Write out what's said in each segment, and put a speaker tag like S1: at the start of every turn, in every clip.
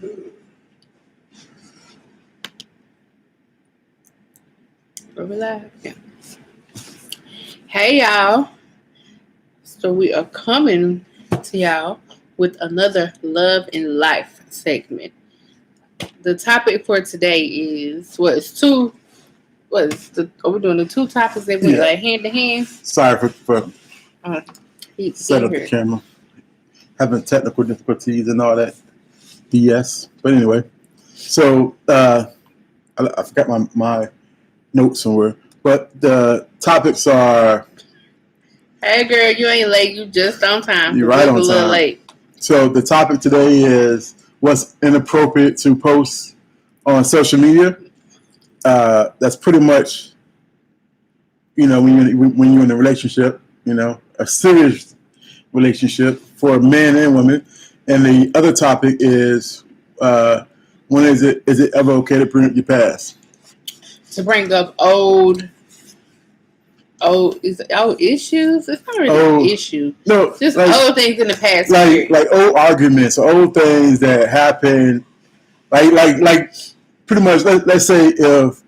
S1: Are we live? Yeah. Hey y'all. So we are coming to y'all with another Love and Life segment. The topic for today is are we doing the two topics that went like hand to hand?
S2: Sorry for set up the
S1: here.
S2: camera. Having technical difficulties and all that BS. But anyway, so I forgot my notes somewhere. But the topics are.
S1: Hey girl, you ain't late. You just on time.
S2: You're right on time. A little late. So the topic today is what's inappropriate to post on social media. That's pretty much, when you're in a relationship, a serious relationship for men and women. And the other topic is when is it ever okay to bring up your past?
S1: To bring up old issues? It's not really an issue.
S2: No,
S1: just like, old things in the past.
S2: Like old arguments, old things that happen. Like pretty much. Let's say if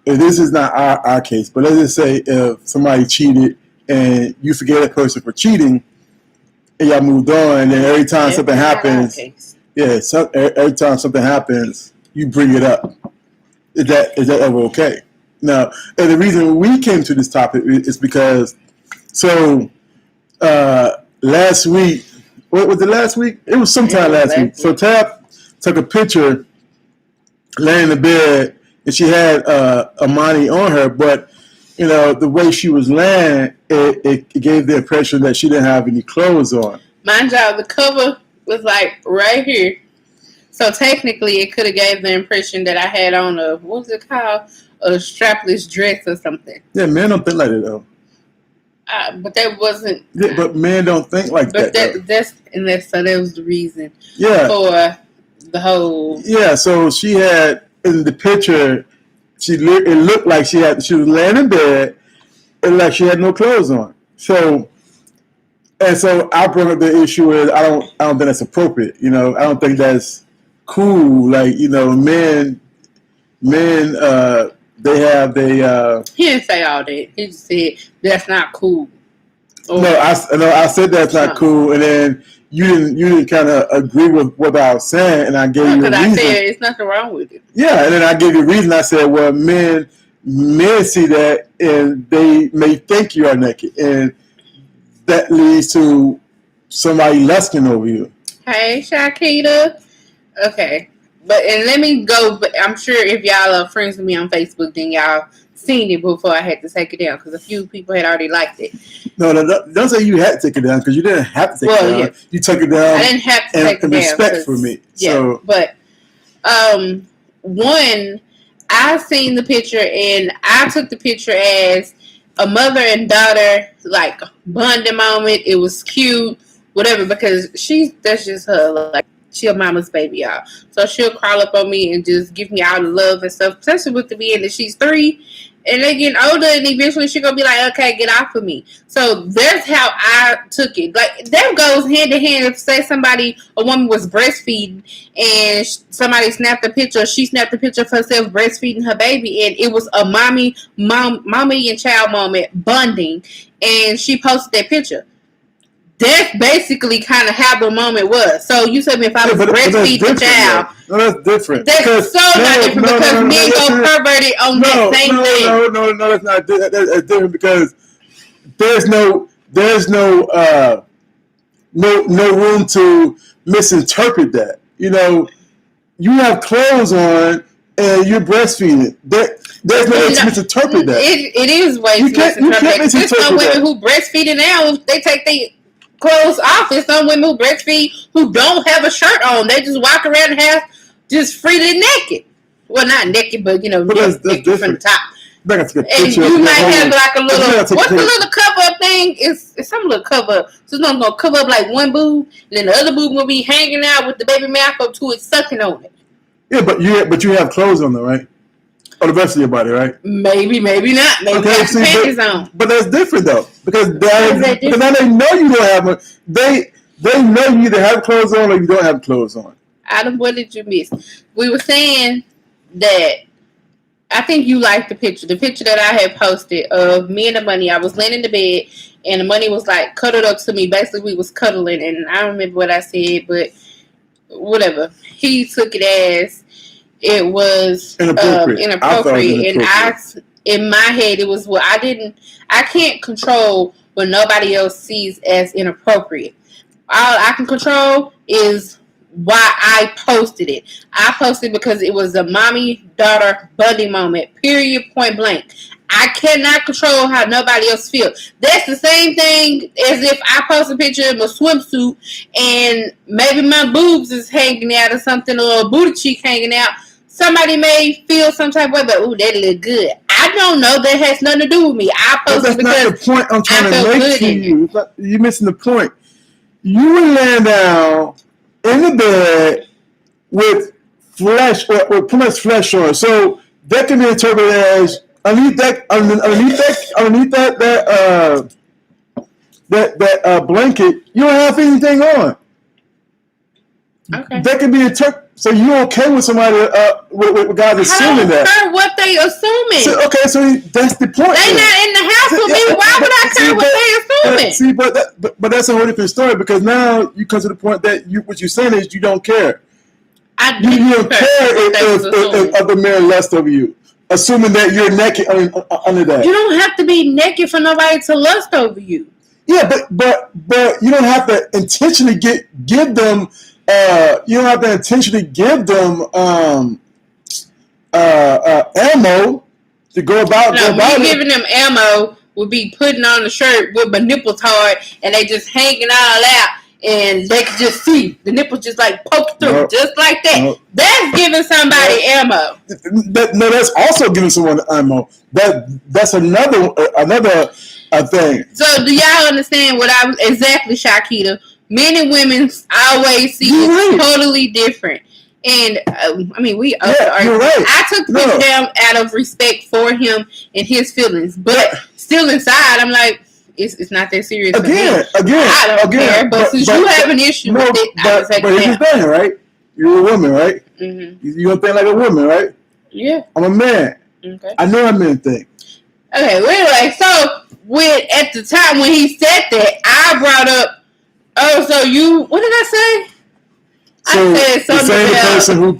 S2: this is not our case, but let's just say if somebody cheated and you forget that person for cheating, and y'all moved on, and then every time something happens, every time something happens, you bring it up. Is that ever okay? Now, and the reason we came to this topic is because, last week, what was it last week? It was sometime last week. So Tab took a picture laying in the bed, and she had Imani on her, but, the way she was laying, it gave the impression that she didn't have any clothes on.
S1: Mind y'all, the cover was like right here. So technically, it could have gave the impression that I had on what was it called? A strapless dress or something.
S2: Yeah, men don't think like that though.
S1: But that wasn't.
S2: Yeah, but men don't think like that.
S1: But so that was the reason.
S2: Yeah.
S1: For the whole.
S2: Yeah. So she had in the picture, it looked like she was laying in bed, and like she had no clothes on. So I brought up the issue is I don't think that's appropriate. I don't think that's cool. Like men. He
S1: didn't say all that. He just said that's not cool.
S2: I said that's not cool, and then you didn't kind of agree with what I was saying, and I gave you a reason. Because I said
S1: it's nothing wrong with it.
S2: Yeah, and then I gave you a reason. I said, well, men see that, and they may think you are naked, and that leads to somebody lusting over you.
S1: Hey, Shakita. Okay. And let me go, but I'm sure if y'all are friends with me on Facebook, then y'all seen it before I had to take it down, because a few people had already liked it.
S2: No, don't say you had to take it down, because you didn't have to take it down. Yeah. You took it down.
S1: I didn't have to take it down.
S2: Respect for me.
S1: Yeah, so. But one, I seen the picture, and I took the picture as a mother and daughter, like, bonding moment. It was cute, whatever, because that's just her, like, she a mama's baby, y'all. So she'll crawl up on me and just give me all the love and stuff, especially with the being that she's 3. And they getting older, and eventually she's going to be like, okay, get off of me. So that's how I took it. Like, that goes hand in hand. If, say, a woman was breastfeeding, and somebody snapped a picture, she snapped a picture of herself breastfeeding her baby, and it was a mommy and child moment, bonding, and she posted that picture. That's basically kind of how the moment was. So you said if I was breastfeeding a child.
S2: No, that's different.
S1: That's not different because men go perverted on that same thing.
S2: No, that's not. That's different because there's no room to misinterpret that. You have clothes on and you're breastfeeding. There's no way to misinterpret that.
S1: It is ways to misinterpret. There's some women who breastfeeding now, they take their clothes off. There's some women who breastfeed who don't have a shirt on. They just walk around the house just freely naked. Well, not naked, but naked from the top. And you might have like a little, what's the little cover up thing? It's some little cover up. So it's gonna cover up like one boob, and then the other boob will be hanging out with the baby mouth up to it, sucking on it.
S2: Yeah, but you have clothes on though, right? Or the rest of your body, right?
S1: Maybe not. Maybe have panties on.
S2: But that's different though, because now they know you don't have one. They know you either have clothes on or you don't have clothes on.
S1: Adam, what did you miss? We were saying that I think you liked the picture that I had posted of me and the money. I was laying in the bed, and the money was like cuddled up to me. Basically, we was cuddling, and I don't remember what I said, but whatever. He took it as it was inappropriate. And in my head, it was I can't control what nobody else sees as inappropriate. All I can control is why I posted it. I posted because it was a mommy-daughter bonding moment, period, point blank. I cannot control how nobody else feels. That's the same thing as if I post a picture of a swimsuit and maybe my boobs is hanging out or something, or a booty cheek hanging out. Somebody may feel some type of way, but ooh, that look good. I don't know. That has nothing to do with me. I posted because
S2: that's not the point I'm trying to make to you. You're missing the point. You were laying down in the bed with flesh or pretty much flesh on, so that can be interpreted as underneath that blanket, you don't have anything on.
S1: Okay.
S2: That can be interpreted. So you okay with somebody with guys assuming that?
S1: I don't care what they assuming.
S2: So that's the point.
S1: They not in the house with me. Why would I care what they assuming?
S2: See, but that's a whole different story, because now you come to the point that what you're saying is you don't care. You don't care if the man lust over you, assuming that you're naked under that.
S1: You don't have to be naked for nobody to lust over you.
S2: Yeah, but you don't have to intentionally give them. You don't have to intentionally give them ammo to go about.
S1: Giving them ammo would be putting on the shirt with my nipples hard and they just hanging all out and they can just see the nipples just like poke through just like that. Nope. That's giving somebody ammo.
S2: No, that's also giving someone ammo. That's another thing.
S1: So do y'all understand what I was exactly, Shakita? Men and women always see it totally different. And, we argue. Right. I took the picture down out of respect for him and his feelings. But still inside, I'm like, it's not that serious for him. I don't care. But since you have an issue with it, I was like,
S2: but here's the thing, right? You're a woman, right?
S1: Mm-hmm.
S2: You don't think like a woman, right?
S1: Yeah.
S2: I'm a man.
S1: Okay.
S2: I know how men think.
S1: Okay, anyway, so at the time when he said that, I brought up, what did I say?
S2: So I said something the same person who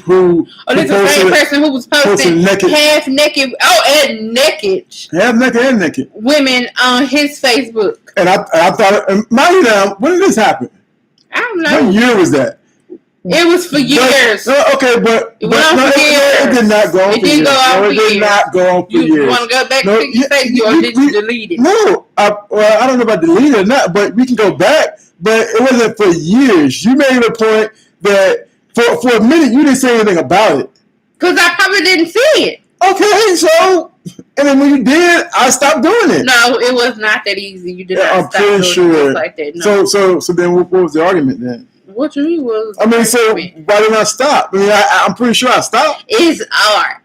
S1: this the same person who was posting half naked
S2: and naked
S1: women on his Facebook.
S2: And I thought, mind you now, when did this happen?
S1: I don't know.
S2: What year was that?
S1: It was for years.
S2: It did not go on for years.
S1: It
S2: did not go on for years.
S1: You want to go back to your Facebook or did you delete it?
S2: No, I don't know about delete it or not, but we can go back. But it wasn't for years. You made a point that for a minute you didn't say anything about it.
S1: Because I probably didn't see it.
S2: Okay, so, and then when you did, I stopped doing it.
S1: No, it was not that easy. You did not
S2: I'm
S1: stop doing
S2: sure.
S1: it like that. No.
S2: So then what was the argument then?
S1: What you mean was?
S2: So why didn't I stop? I'm pretty sure I stopped.
S1: It's art.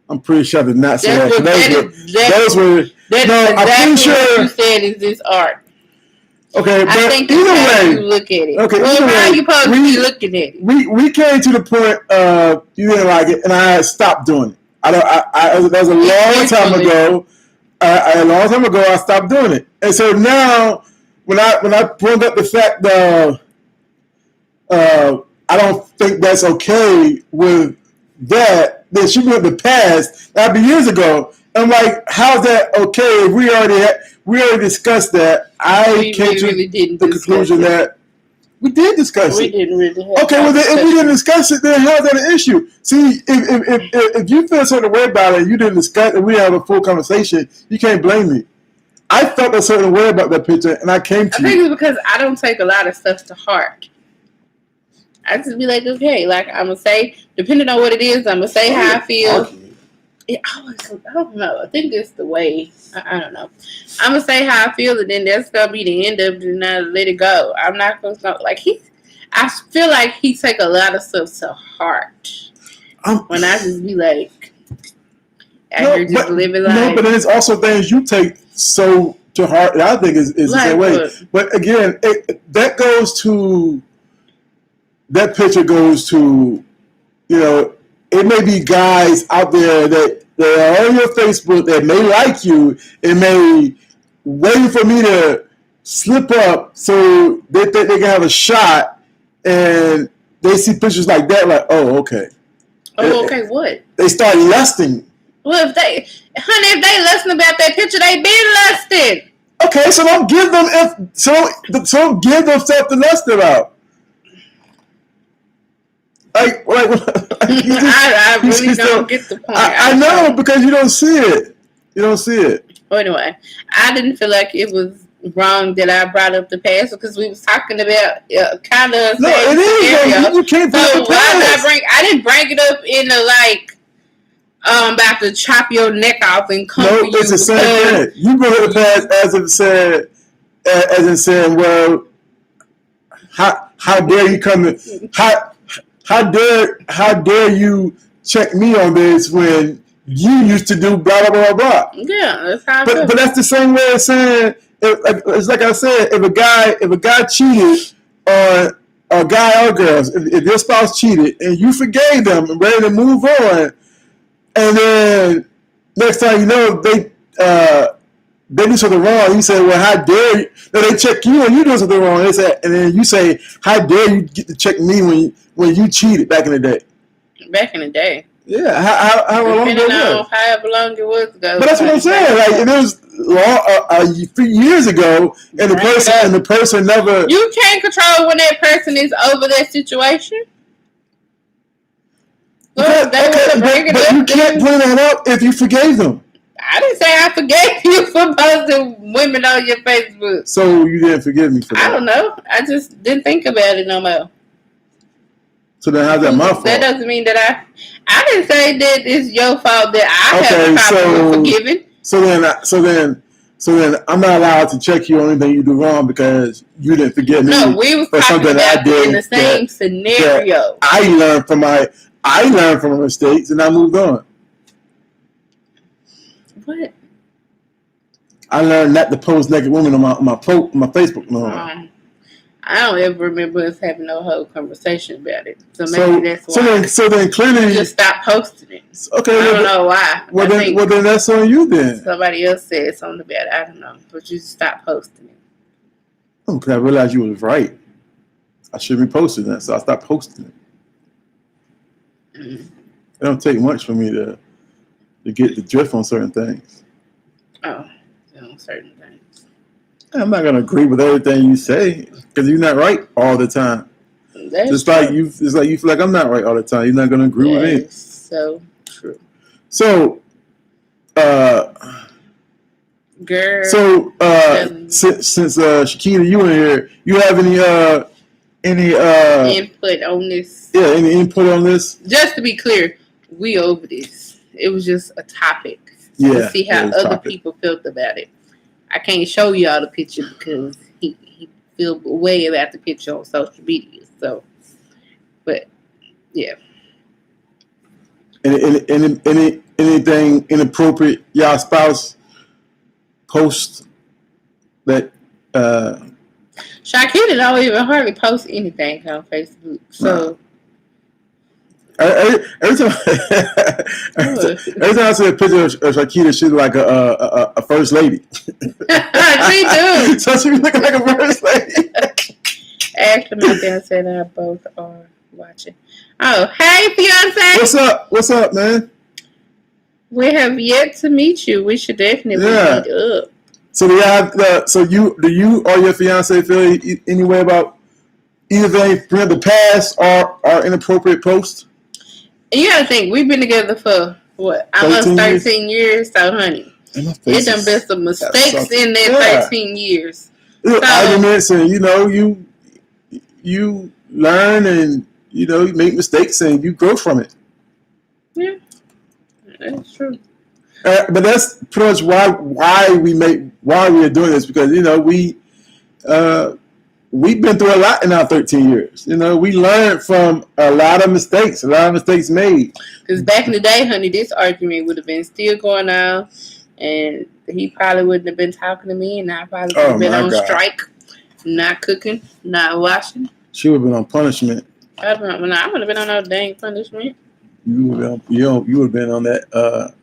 S2: I'm pretty sure I did not say that.
S1: I'm pretty sure what you said is this art.
S2: Okay, but
S1: I think
S2: either way,
S1: you look at it.
S2: Okay,
S1: how you supposed to be looking at it?
S2: We came to the point of you didn't like it, and I stopped doing it. That was a long time ago. A long time ago, I stopped doing it, and so now when I bring up the fact that I don't think that's okay with that, then she went the past. That'd be years ago. I'm like, how's that okay? We already discussed that. I came to the conclusion that we did discuss it.
S1: We didn't really have
S2: okay, well, if we didn't discuss it, then how's that an issue? See, if you feel a certain way about it, you didn't discuss it, we have a full conversation, you can't blame me. I felt a certain way about that picture, and I came to
S1: I think it's because I don't take a lot of stuff to heart. I just be like, okay, like I'm going to say, depending on what it is, I'm going to say how I feel. I don't know. I think it's the way. I don't know. I'm gonna say how I feel, and then that's gonna be the end of it, and I let it go. I'm not gonna I feel like he take a lot of stuff to heart. When I just be like, just living life.
S2: No, but there's also things you take so to heart that I think is the same way. But again, that goes to that picture goes to, it may be guys out there that are on your Facebook that may like you and may waiting for me to slip up so they think they can have a shot, and they see pictures like that, like, oh, okay.
S1: Oh, okay, what?
S2: They start lusting.
S1: Well, if they lusting about that picture, they been lusting.
S2: Okay, so don't give them give them stuff to lust about. Like
S1: I really don't get the point.
S2: I know, because you don't see it. Well,
S1: anyway, I didn't feel like it was wrong that I brought up the past because we was talking about kind of
S2: no, it is. You can't bring up the past.
S1: I didn't bring it up in the about to chop your neck off and come for you.
S2: No, it's the same thing. You bring up the past as in saying, well, how dare you come in? How dare you check me on this when you used to do blah blah blah blah?
S1: Yeah, that's how.
S2: But that's the same way of saying. It's like I said, if a guy cheated on a guy or girls, if your spouse cheated and you forgave them and ready to move on, and then next time you know they do something wrong, you say, well, how dare you? No, they check you when you do something wrong. They say, and then you say, how dare you get to check me when you cheated back in the day?
S1: Back in the day.
S2: Yeah, how long ago was it?
S1: However long it was ago.
S2: But that's what I'm saying. Like, it was a few years ago, and the person never.
S1: You can't control when that person is over that situation.
S2: But you can't bring that up if you forgave them.
S1: I didn't say I forgave you for posting women on your Facebook.
S2: So you didn't forgive me for that?
S1: I don't know. I just didn't think about it no more.
S2: So then how's that my fault?
S1: That doesn't mean that I didn't say that it's your fault that I have a problem with forgiving.
S2: So then I'm not allowed to check you on anything you do wrong because you didn't forgive me.
S1: No, we was talking about it in the same scenario.
S2: I learned from my mistakes and I moved on.
S1: What?
S2: I learned not to post naked women on my Facebook no more.
S1: I don't ever remember us having no whole conversation about it. So maybe that's why.
S2: So then clearly
S1: you just stop posting it.
S2: Okay.
S1: I don't know why.
S2: Well then that's on you then.
S1: Somebody else said something about it. I don't know. But you just stop posting it.
S2: Because I realized you was right. I shouldn't be posting that, so I stopped posting it. Mm-hmm. It don't take much for me to get the drift on certain things.
S1: Oh, on certain things.
S2: I'm not gonna agree with everything you say because you're not right all the time.
S1: That's
S2: just true. It's like you feel like I'm not right all the time. You're not gonna agree with me.
S1: So true.
S2: So,
S1: girl.
S2: So, since Shakita, you in here, you have any
S1: input on this?
S2: Yeah, any input on this?
S1: Just to be clear, we over this. It was just a topic. To see how other people felt about it. I can't show y'all the picture because he feel way about the picture on social media. So, but yeah.
S2: Anything inappropriate y'all spouse post that?
S1: Shakita don't even hardly post anything on Facebook. So.
S2: Every time I see a picture of Shakita, she's like a first lady.
S1: She do.
S2: So she looking like a first lady.
S1: Actually, my fiance and I both are watching. Oh, hey, fiance.
S2: What's up, man?
S1: We have yet to meet you. We should definitely meet up.
S2: So do you have do you or your fiance feel any way about either from the past or inappropriate posts?
S1: You gotta think, we've been together for what? Almost 13 years, so honey. It done been some mistakes in that 13 years.
S2: Arguments and you learn and you make mistakes and you grow from it.
S1: Yeah. That's true.
S2: But that's pretty much why we are doing this, because we've been through a lot in our 13 years. We learned from a lot of mistakes made.
S1: Because back in the day, honey, this argument would have been still going on, and he probably wouldn't have been talking to me, and I probably would have been on strike, not cooking, not washing.
S2: She would have been on punishment.
S1: I would have been on no dang punishment.
S2: You would have been on that.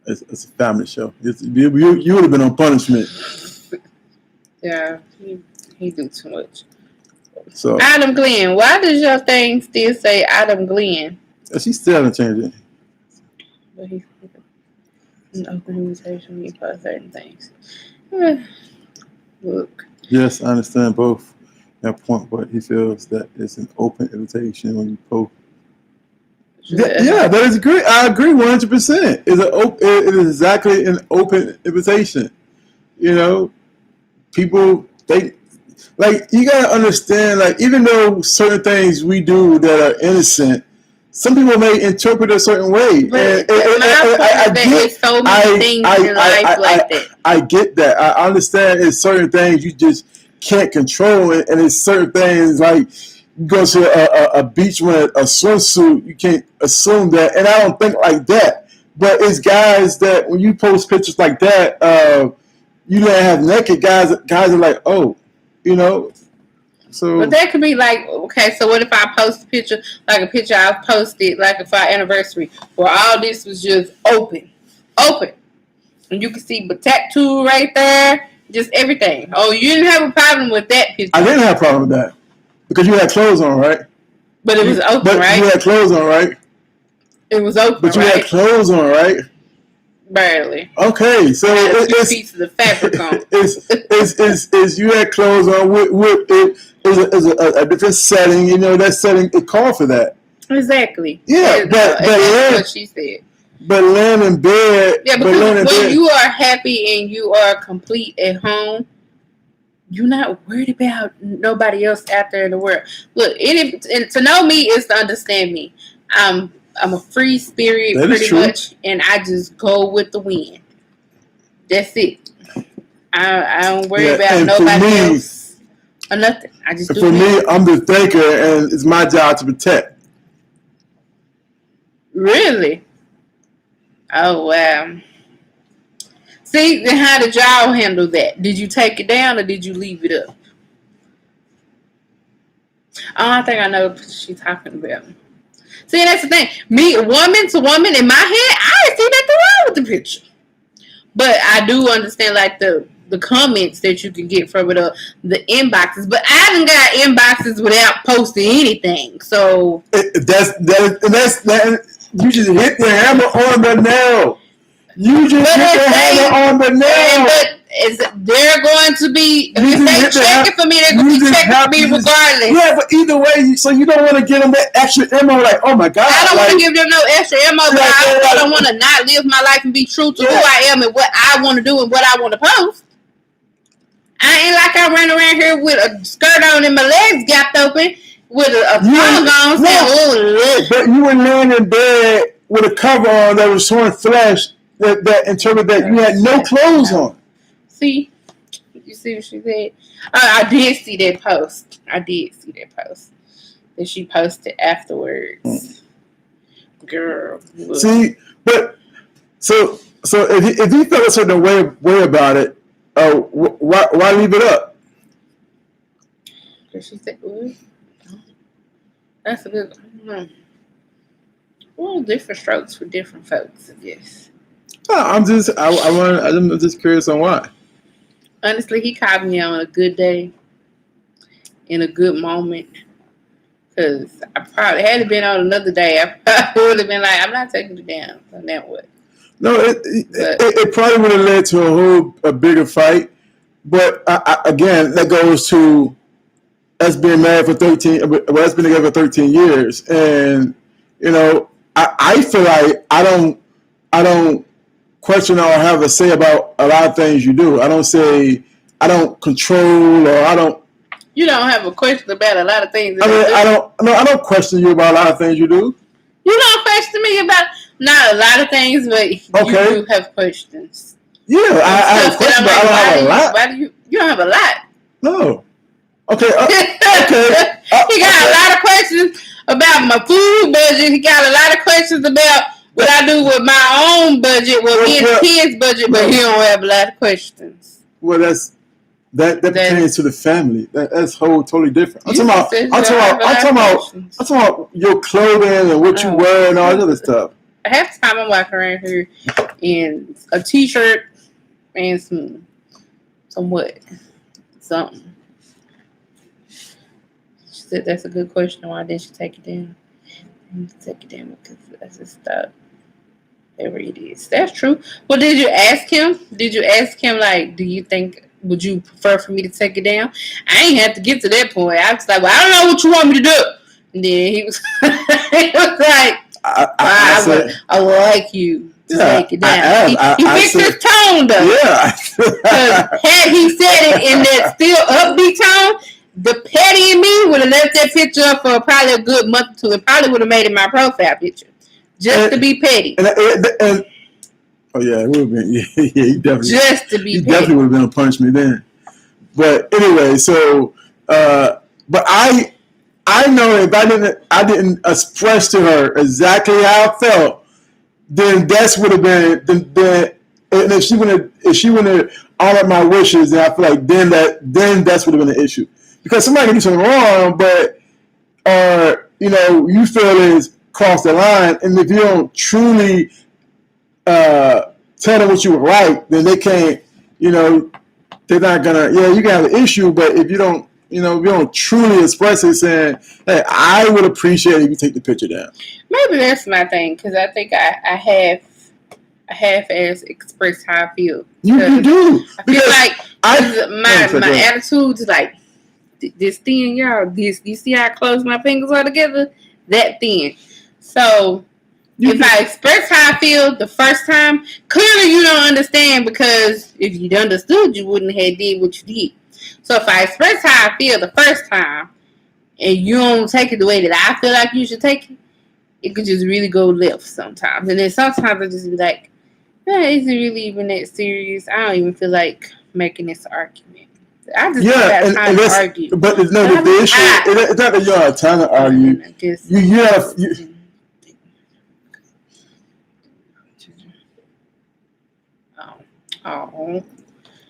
S2: It's a family show. You would have been on punishment.
S1: Yeah, he do too much.
S2: So
S1: Adam Glenn, why does your thing still say Adam Glenn?
S2: she still hasn't changed it.
S1: But he's an open invitation. You post certain things. Look.
S2: Yes, I understand both that point, but he feels that it's an open invitation when you post. Yeah, that is great. I agree 100%. It is exactly an open invitation. You know, people think like you gotta understand. Like even though certain things we do that are innocent, some people may interpret a certain way.
S1: But I get so many things in life like that.
S2: I get that. I understand. It's certain things you just can't control, and it's certain things like. You go to a beach with a swimsuit, you can't assume that. And I don't think like that. But it's guys that when you post pictures like that, you don't have naked guys. Guys are like, oh, you know. So.
S1: But that could be like, okay, so what if I post a picture, like a picture I posted, like for our anniversary, where all this was just open. And you can see the tattoo right there, just everything. Oh, you didn't have a problem with that picture.
S2: I didn't have a problem with that. Because you had clothes on, right?
S1: But it was open, right?
S2: You had clothes on, right?
S1: It was open,
S2: but you
S1: right?
S2: had clothes on, right?
S1: Barely.
S2: Okay, so
S1: it's pieces of fabric on.
S2: It's you had clothes on with a different setting. You know that setting it called for that.
S1: Exactly.
S2: Yeah, but
S1: that's what she said.
S2: But laying in bed.
S1: Yeah, because when you are happy and you are complete at home. You're not worried about nobody else out there in the world. Look, and to know me is to understand me. I'm a free spirit pretty much, and I just go with the wind. That's it. I don't worry about nobody else or nothing. I just do.
S2: For me, I'm the thinker, and it's my job to protect.
S1: Really? Oh wow. See, then how did y'all handle that? Did you take it down or did you leave it up? Oh, I think I know what she's talking about. See, that's the thing. Me, woman to woman, in my head, I see nothing wrong with the picture. But I do understand, like, the comments that you can get from it, the inboxes. But I haven't got inboxes without posting anything. So
S2: that's you just hit the hammer on the nail. You just hit the hammer on the nail.
S1: But they're going to be, if they check it for me, they're going to be checking for me regardless.
S2: Yeah, but either way, so you don't want to give them that extra ammo, like, oh my God.
S1: I don't want to give them no extra ammo, but I don't want to not live my life and be true to who I am and what I want to do and what I want to post. I ain't like I run around here with a skirt on and my legs gapped open with a thong on saying, oh,
S2: but you were laying in bed with a cover on that was showing flesh that interpreted that you had no clothes on.
S1: See? You see what she said? I did see that post. That she posted afterwards. Girl. Look.
S2: See, but so if you felt a certain way about it, why leave it up?
S1: She said, that's a good one. Well, different strokes for different folks, I guess.
S2: I'm just curious on why.
S1: Honestly, he caught me on a good day, in a good moment. Because I probably had it been on another day, I probably would have been like, I'm not taking it down. So now what?
S2: No, it probably would have led to a bigger fight. But again, that goes to us being married for 13. Well, us been together for 13 years, and you know, I feel like I don't question or have a say about a lot of things you do. I don't control or I don't.
S1: You don't have a question about a lot of things.
S2: I don't question you about a lot of things you do.
S1: You don't question me about not a lot of things, but you do have questions.
S2: Yeah, I have questions, but I don't have a lot.
S1: Why do you don't have a lot?
S2: No. Okay.
S1: He got a lot of questions about my food budget. He got a lot of questions about what I do with my own budget, with me and kids' budget, but he don't have a lot of questions.
S2: Well, that's That pertains to the family. That's totally different. I'm talking about your clothing and what you wear and all that other stuff.
S1: Half the time I'm walking around here in a t-shirt and some something. She said that's a good question. Why didn't she take it down? Take it down because that's just stuff. Whatever it is. That's true. Well, did you ask him? Like, do you think, would you prefer for me to take it down? I ain't have to get to that point. I was like, well, I don't know what you want me to do. And then he was, like, I would like you to take it down. He fixed his tone, though.
S2: Yeah.
S1: Because had he said it in that still upbeat tone, the petty in me would have left that picture up for probably a good month or two. It probably would have made it my profile picture. Just to be petty.
S2: Oh yeah, it would have been. Yeah, he definitely.
S1: Just to be petty.
S2: He definitely would have been a punch me then. But anyway, so but I know if I didn't express to her exactly how I felt, then that's would have been then and if she wouldn't honor my wishes, then I feel like then that's would have been an issue. Because somebody can do something wrong, but you feel is cross the line, and if you don't truly tell them what you would like, then they can't, they're not gonna. Yeah, you can have an issue, but if you don't, if you don't truly express it, saying, "Hey, I would appreciate it if you take the picture down."
S1: Maybe that's my thing, because I think I have as expressed how I feel.
S2: You do.
S1: I feel like my attitude is like this thin, y'all. This, you see how I close my fingers all together? That thin. So if I express how I feel the first time, clearly you don't understand, because if you'd understood, you wouldn't have did what you did. So if I express how I feel the first time and you don't take it the way that I feel like you should take it, it could just really go left sometimes. And then sometimes I just be like, is it really even that serious? I don't even feel like making this argument. I just got time to argue.
S2: But no, the issue, it's not that you have time to argue.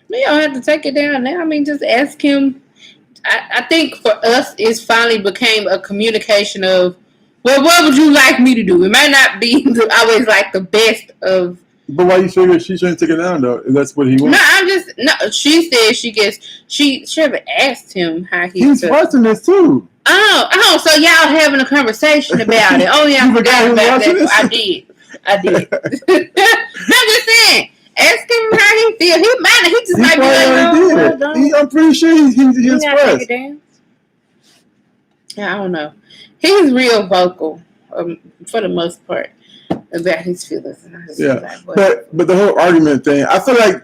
S2: We don't have to take it down now. I mean, just ask him. I think for us, it's finally became a communication of, well, what would you like me to do? It might not be always like the best of. But why you figure she shouldn't take it down though? If that's what he wants.
S1: No. She said she haven't asked him how
S2: he's watching this too.
S1: Oh, so y'all having a conversation about it? Oh yeah, I forgot about that. I did. I'm just saying. Ask him how he feel. He just might be like,
S2: I'm pretty sure he expressed.
S1: Yeah, I don't know. He's real vocal for the most part about his feelings.
S2: Yeah, but the whole argument thing, I feel like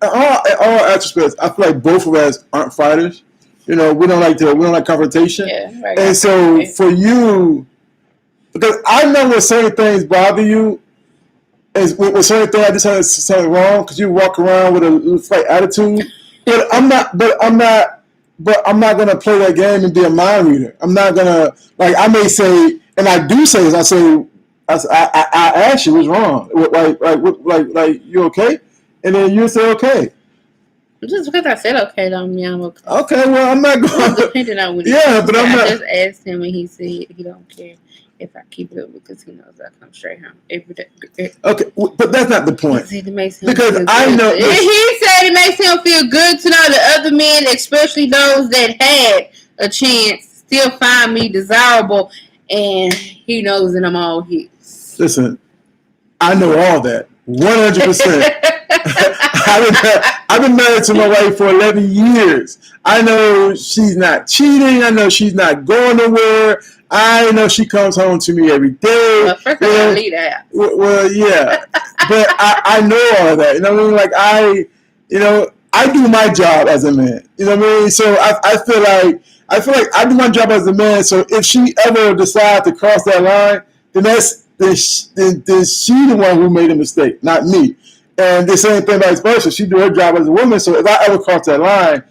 S2: all aspects, I feel like both of us aren't fighters. We don't like confrontation. Yeah, right. And so for you, because I know when certain things bother you. Is with certain things I just had something wrong because you walk around with a fight attitude. But I'm not gonna play that game and be a mind reader. I'm not gonna I may say, and I do say this. I ask you what's wrong. Like you okay? And then you say okay.
S1: Just because I said okay don't mean I'm okay.
S2: Okay, well I'm not going.
S1: Depending on what.
S2: Yeah, but I'm not.
S1: I just asked him and he said he don't care if I keep it up because he knows I come straight home every day.
S2: Okay, but that's not the point.
S1: Because
S2: I know.
S1: He said it makes him feel good to know that other men, especially those that had a chance, still find me desirable, and he knows that I'm all his.
S2: Listen, I know all that. 100%. I've been married to my wife for 11 years. I know she's not cheating. I know she's not going nowhere. I know she comes home to me every day.
S1: Well, first of all, leave that.
S2: Well, yeah. But I know all that. You know what I mean? Like I do my job as a man. You know what I mean? So I feel like I do my job as a man. So if she ever decides to cross that line, then she the one who made a mistake, not me. And the same thing vice versa. She do her job as a woman. So if I ever cross that line,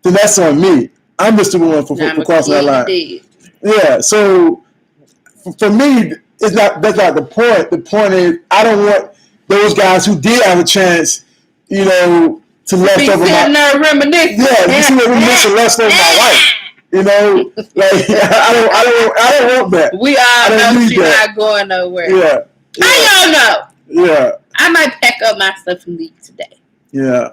S2: then that's on me. I'm just the one for crossing that line.
S1: Indeed.
S2: Yeah. So for me, that's not the point. The point is I don't want those guys who did have a chance, to lust over my
S1: reminiscing.
S2: Yeah, you see me reminiscing lust over my wife. You know, like I don't want that.
S1: We all know she's not going nowhere.
S2: Yeah.
S1: How y'all know?
S2: Yeah.
S1: I might pack up my stuff and leave today.
S2: Yeah.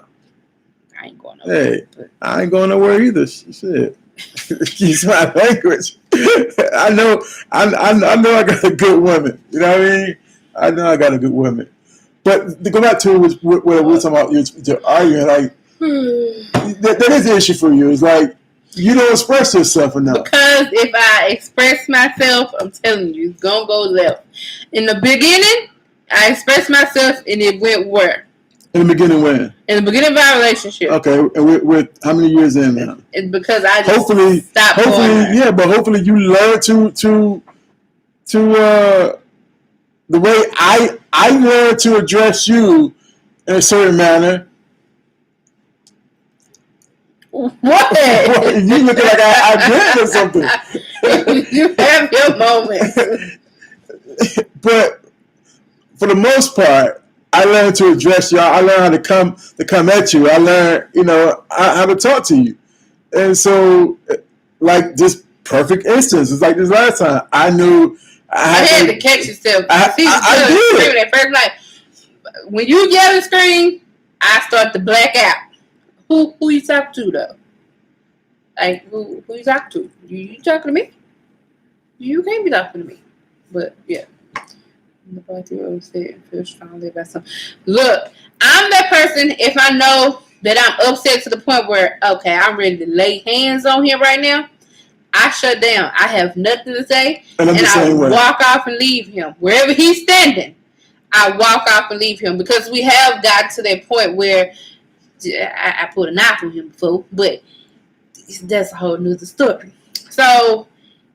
S1: I ain't going nowhere.
S2: Hey, I ain't going nowhere either. Shit. Use my language. I know I got a good woman. You know what I mean? I know I got a good woman. But to go back to what we're talking about, you're arguing, like, that is the issue for you. It's like, you don't express yourself enough.
S1: Because if I express myself, I'm telling you, it's going to go left. In the beginning, I expressed myself and it went where?
S2: In the beginning when?
S1: In the beginning of our relationship.
S2: Okay, and we're how many years in now?
S1: It's because I just stopped
S2: hopefully,
S1: going there.
S2: Yeah, but hopefully you learn to the way I learned to address you in a certain manner.
S1: What?
S2: You looking like I did or something.
S1: You have your moments.
S2: But for the most part, I learned to address y'all. I learned how to come at you. I learned, how to talk to you. And so, like this perfect instance, it's like this last time. I knew I
S1: had to catch yourself.
S2: I did.
S1: At first, like when you yell and scream, I start to black out. Who you talking to though? Like who you talking to? You talking to me? You can't be talking to me. But yeah. Look, I'm that person. If I know that I'm upset to the point where okay, I'm ready to lay hands on him right now, I shut down. I have nothing to say, and I walk off and leave him wherever he's standing. I walk off and leave him because we have got to that point where I put a knife on him before, but that's a whole nother story. So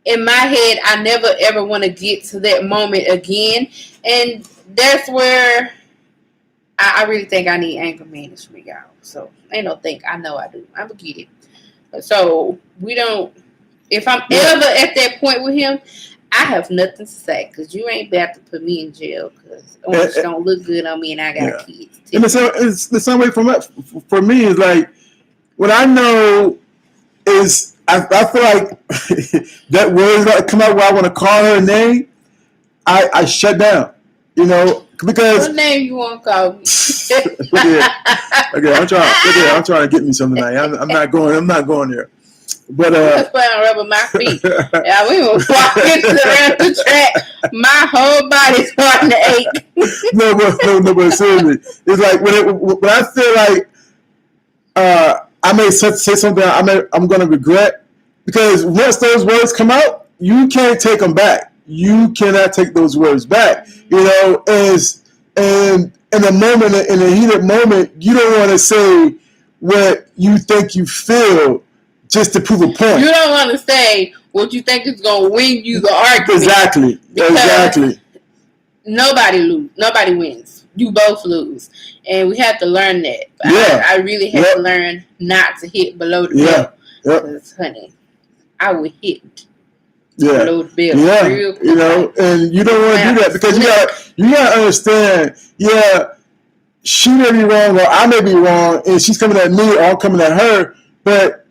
S1: in my head, I never ever want to get to that moment again, and that's where I really think I need anger management, y'all. So ain't no think. I know I do. I'm gonna get it. So we don't. If I'm ever at that point with him, I have nothing to say because you ain't about to put me in jail because it don't look good on me and I got kids.
S2: And it's the same way for me. Is like what I know is I feel like that word like come out where I want to call her name. I shut down, because
S1: what name you want to call me?
S2: Okay, I'm trying to get me something. I'm not going there. But
S1: just put on rubber my feet. Yeah, we were walking around the track. My whole body's starting to ache.
S2: No, but seriously, it's like when I feel like I may say something I'm going to regret, because once those words come out, you can't take them back. You cannot take those words back. As in a moment, in a heated moment, you don't want to say what you think you feel just to prove a point.
S1: You don't want to say what you think is going to win you the argument.
S2: Exactly.
S1: Nobody wins. You both lose. And we have to learn that. I really have to learn not to hit below the belt. Because, honey, I would hit below the belt real quick.
S2: And you don't want to do that because you got to understand, she may be wrong or I may be wrong and she's coming at me or I'm coming at her, but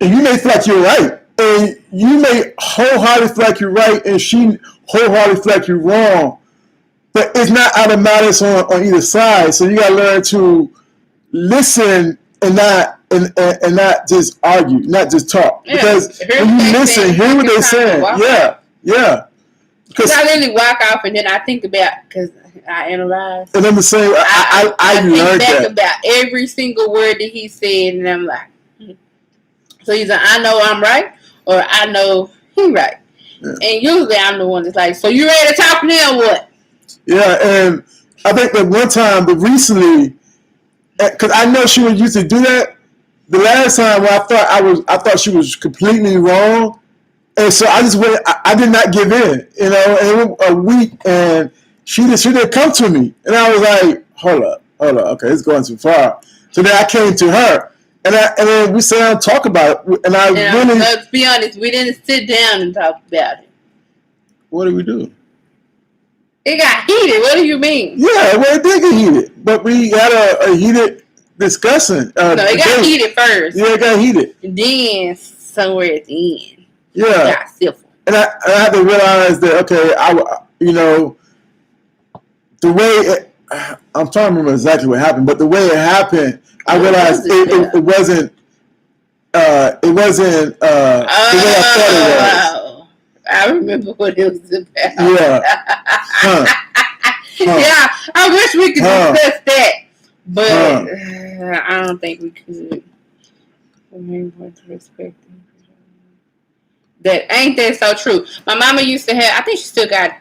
S2: you may feel like you're right. And you may wholeheartedly feel like you're right and she wholeheartedly feel like you're wrong. But it's not automatic on either side. So you got to learn to listen and not just argue, not just talk. Because when you listen, hear what they're saying. Yeah.
S1: Because I really walk off and then I think about, because I analyze.
S2: And I'm the same. I learned
S1: think back about every single word that he said, and I'm like, so either I know I'm right or I know he right. Yeah. And usually I'm the one that's like, so you ready to talk now or what?
S2: Yeah, and I think that one time, but recently, because I know she would used to do that. The last time when I thought she was completely wrong, and so I just went. I did not give in, And it was a week, and she didn't come to me, and I was like, hold up, okay, it's going too far. So then I came to her, and then we sat down and talked about it, and really.
S1: Let's be honest, we didn't sit down and talk about it.
S2: What did we do?
S1: It got heated. What do you mean?
S2: Yeah, well, it did get heated. But we had a heated discussing.
S1: No, it got heated first.
S2: Yeah, it got heated.
S1: And then somewhere at the end,
S2: yeah,
S1: it got civil.
S2: And I had to realize that the way I'm trying to remember exactly what happened, but the way it happened, I realized it wasn't. It wasn't the way I thought it was.
S1: I remember what it was about.
S2: Yeah.
S1: Yeah, I wish we could discuss that, but I don't think we could. That ain't that so true. My mama used to have. I think she still got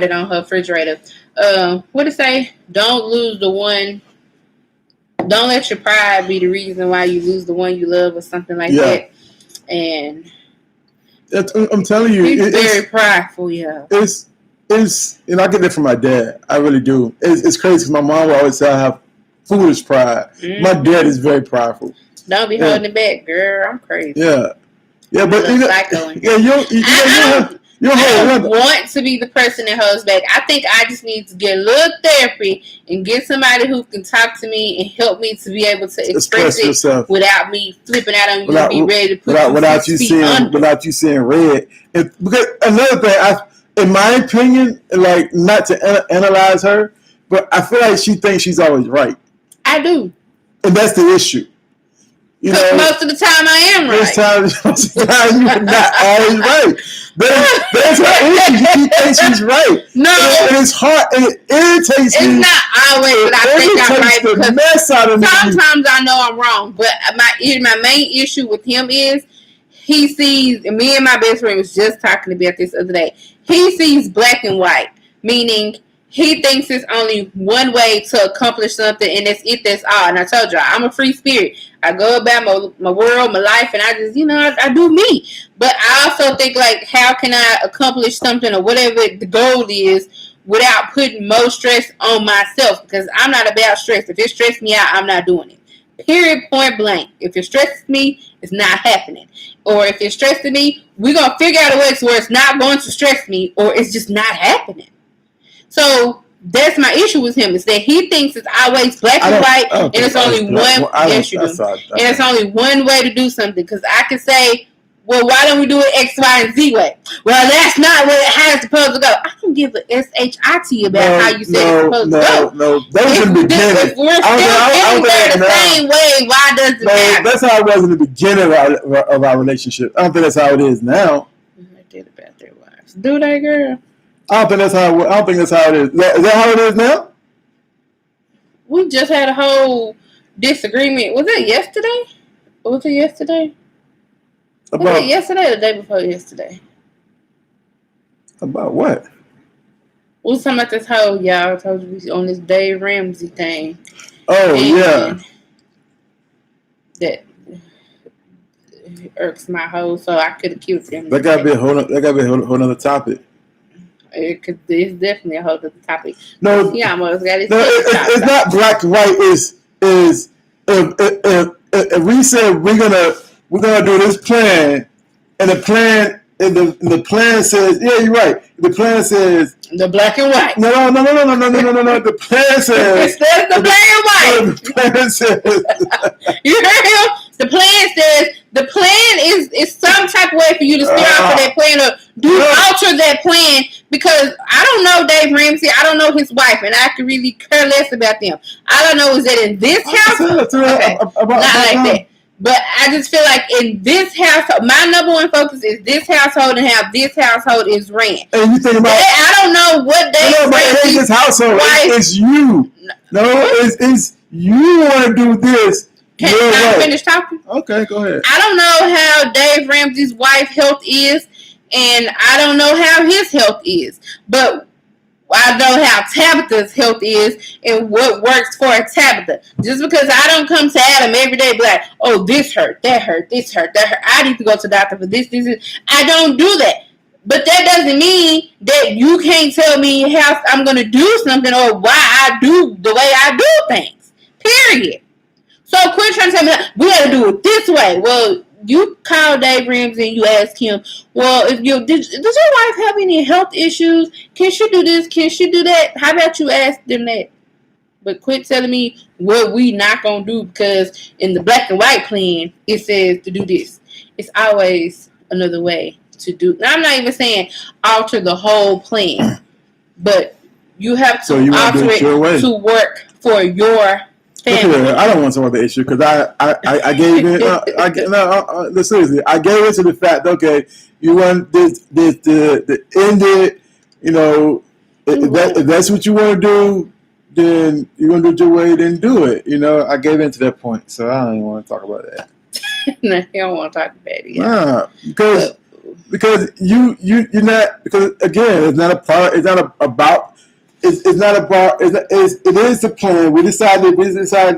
S1: it on her refrigerator. What it say? Don't lose the one. Don't let your pride be the reason why you lose the one you love, or something like that. And
S2: I'm telling you,
S1: he's very prideful. Yeah,
S2: it's I get that from my dad. I really do. It's crazy because my mom would always say I have foolish pride. Mm-hmm. My dad is very prideful.
S1: Don't be holding it back, girl. I'm crazy.
S2: Yeah, but you don't
S1: want to be the person that holds back. I think I just need to get a little therapy and get somebody who can talk to me and help me to be able to express it yourself without me flipping out on you and be ready to put
S2: without you seeing red. Because another thing, in my opinion, like, not to analyze her, but I feel like she thinks she's always right.
S1: I do,
S2: and that's the issue.
S1: Because most of the time I am right.
S2: Most of the time you're not always right. That's her issue. She thinks she's right.
S1: No.
S2: And it's hard. And it irritates me.
S1: It's not always that I think I'm right.
S2: The mess out of
S1: sometimes I know I'm wrong. But my main issue with him is he sees, and me and my best friend was just talking about this the other day, he sees black and white. Meaning, he thinks it's only one way to accomplish something, and that's all. And I told y'all, I'm a free spirit. I go about my world, my life, and I just, I do me. But I also think, like, how can I accomplish something or whatever the goal is without putting more stress on myself? Because I'm not about stress. If it stresses me out, I'm not doing it. Period, point blank. If it stresses me, it's not happening. Or if it's stressing me, we're going to figure out a way where it's not going to stress me, or it's just not happening. So that's my issue with him, is that he thinks it's always black and white, and it's only one. Yes, you do. And it's only one way to do something. Because I can say, well, why don't we do it X, Y, and Z way? Well, that's not how it's supposed to go. I don't give a SHIT about how you said it's supposed to go.
S2: No, that was in the beginning.
S1: If we're still getting there the same way, why does it matter?
S2: That's how it was in the beginning of our relationship. I don't think that's how it is now.
S1: I did about their wives. Do they, girl?
S2: I don't think that's how it is. Is that how it is now?
S1: We just had a whole disagreement. Was it yesterday? Was it yesterday or the day before yesterday?
S2: About what?
S1: We was talking about this whole, y'all told you we on this Dave Ramsey thing.
S2: Oh, yeah.
S1: That irks my whole, so I could have killed him.
S2: That gotta be a whole other topic.
S1: It's definitely a whole other topic.
S2: No,
S1: he almost got his
S2: it's not black and white. Is if we said we're gonna do this plan, and the plan says, yeah, you're right. The plan says
S1: the black and white.
S2: No. The plan says
S1: instead of the black and white.
S2: The plan says
S1: you heard him. The plan says the plan is some type of way for you to steer off of that plan or alter that plan, because I don't know Dave Ramsey. I don't know his wife, and I can really care less about them. All I know is that in this house, not like that. But I just feel like in this household, my number one focus is this household and how this household is ran.
S2: And you think about
S1: I don't know what
S2: this household. It's you. No, it's you want to do this.
S1: Can I finish talking?
S2: Okay, go ahead.
S1: I don't know how Dave Ramsey's wife's health is, and I don't know how his health is. But I know how Tabitha's health is and what works for Tabitha. Just because I don't come to Adam every day be like, oh, this hurt, that hurt, this hurt, that hurt. I need to go to the doctor for this. I don't do that. But that doesn't mean that you can't tell me how I'm going to do something or why I do the way I do things. Period. So quit trying to tell me, we got to do it this way. Well, you call Dave Ramsey and you ask him, well, does your wife have any health issues? Can she do this? Can she do that? How about you ask them that? But quit telling me what we not gonna do because in the black and white plan it says to do this. It's always another way to do. Now I'm not even saying alter the whole plan, but you have to alter it to work for your family.
S2: Okay, I don't want to talk about the issue because I gave in. Seriously, I gave into the fact. Okay, you want this the end it. You know, if that's what you want to do, then you're gonna do it your way. Then do it. You know, I gave into that point, so I don't even want to talk about that.
S1: No, you don't want to talk about it.
S2: Nah, because you're not, because again, it's not a part. It's not about. It's not about. It is the plan. We decided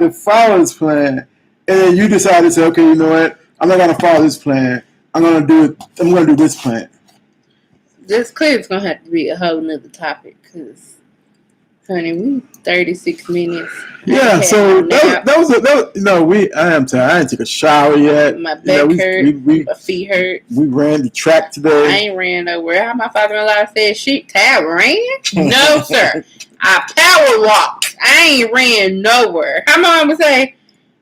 S2: to follow this plan, and then you decided to say, okay, you know what? I'm not gonna follow this plan. I'm gonna do this plan.
S1: This clip's gonna have to be a whole nother topic because, honey, we 36 minutes.
S2: Yeah, so that was I am tired. I didn't take a shower yet.
S1: My back hurt. My feet hurt.
S2: We ran the track today.
S1: I ain't ran nowhere. How my father-in-law said, "Shit, Tab ran." No, sir. I power walked. I ain't ran nowhere. How my mama say?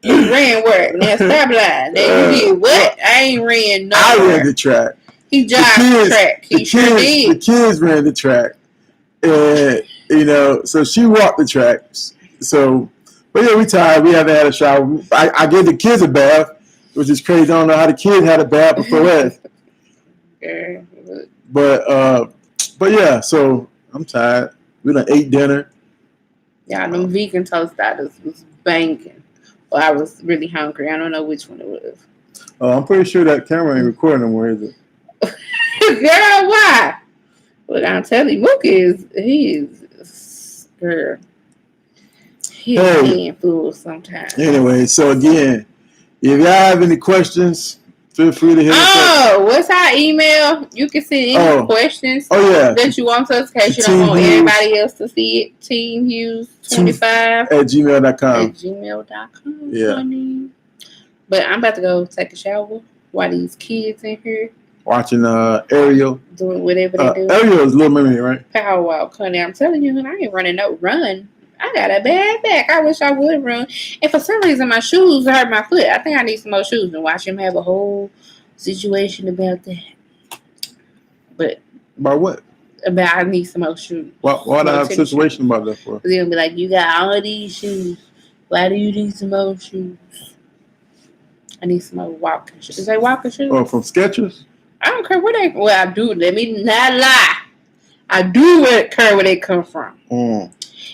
S1: You ran where? Now stop lying. Now you did what? I ain't ran nowhere.
S2: I ran the track.
S1: He jogged the track. He sure did.
S2: The kids ran the track. And, you know, so she walked the track. So, but yeah, we tired. We haven't had a shower. I gave the kids a bath, which is crazy. I don't know how the kids had a bath before that. But yeah, so I'm tired. We done ate dinner.
S1: Yeah, them vegan toast starters was banging. Well, I was really hungry. I don't know which one it was.
S2: Oh, I'm pretty sure that camera ain't recording no more, is it?
S1: Girl, why? Well, I'm telling you, Mookie is girl. He's a handful sometimes.
S2: Anyway, so again, if y'all have any questions, feel free to hit us up.
S1: What's our email? You can send any questions that you want us in case you don't want everybody else to see it. TeamHughes25
S2: at gmail.com.
S1: Yeah. Funny. But I'm about to go take a shower while these kids in here.
S2: Watching Ariel.
S1: Doing whatever they do.
S2: Ariel is Little Mermaid, right?
S1: Power walk, honey. I'm telling you, honey, I ain't running no run. I got a bad back. I wish I would run. And for some reason, my shoes hurt my foot. I think I need some more shoes and watch him have a whole situation about that. But
S2: about what?
S1: About I need some more shoes.
S2: Why do I have a situation about that for?
S1: Because they're going to be like, you got all of these shoes. Why do you need some more shoes? I need some more walking shoes. Is they walking shoes?
S2: Oh, from Skechers?
S1: I don't care where they... Well, I do. Let me not lie. I do care where they come from.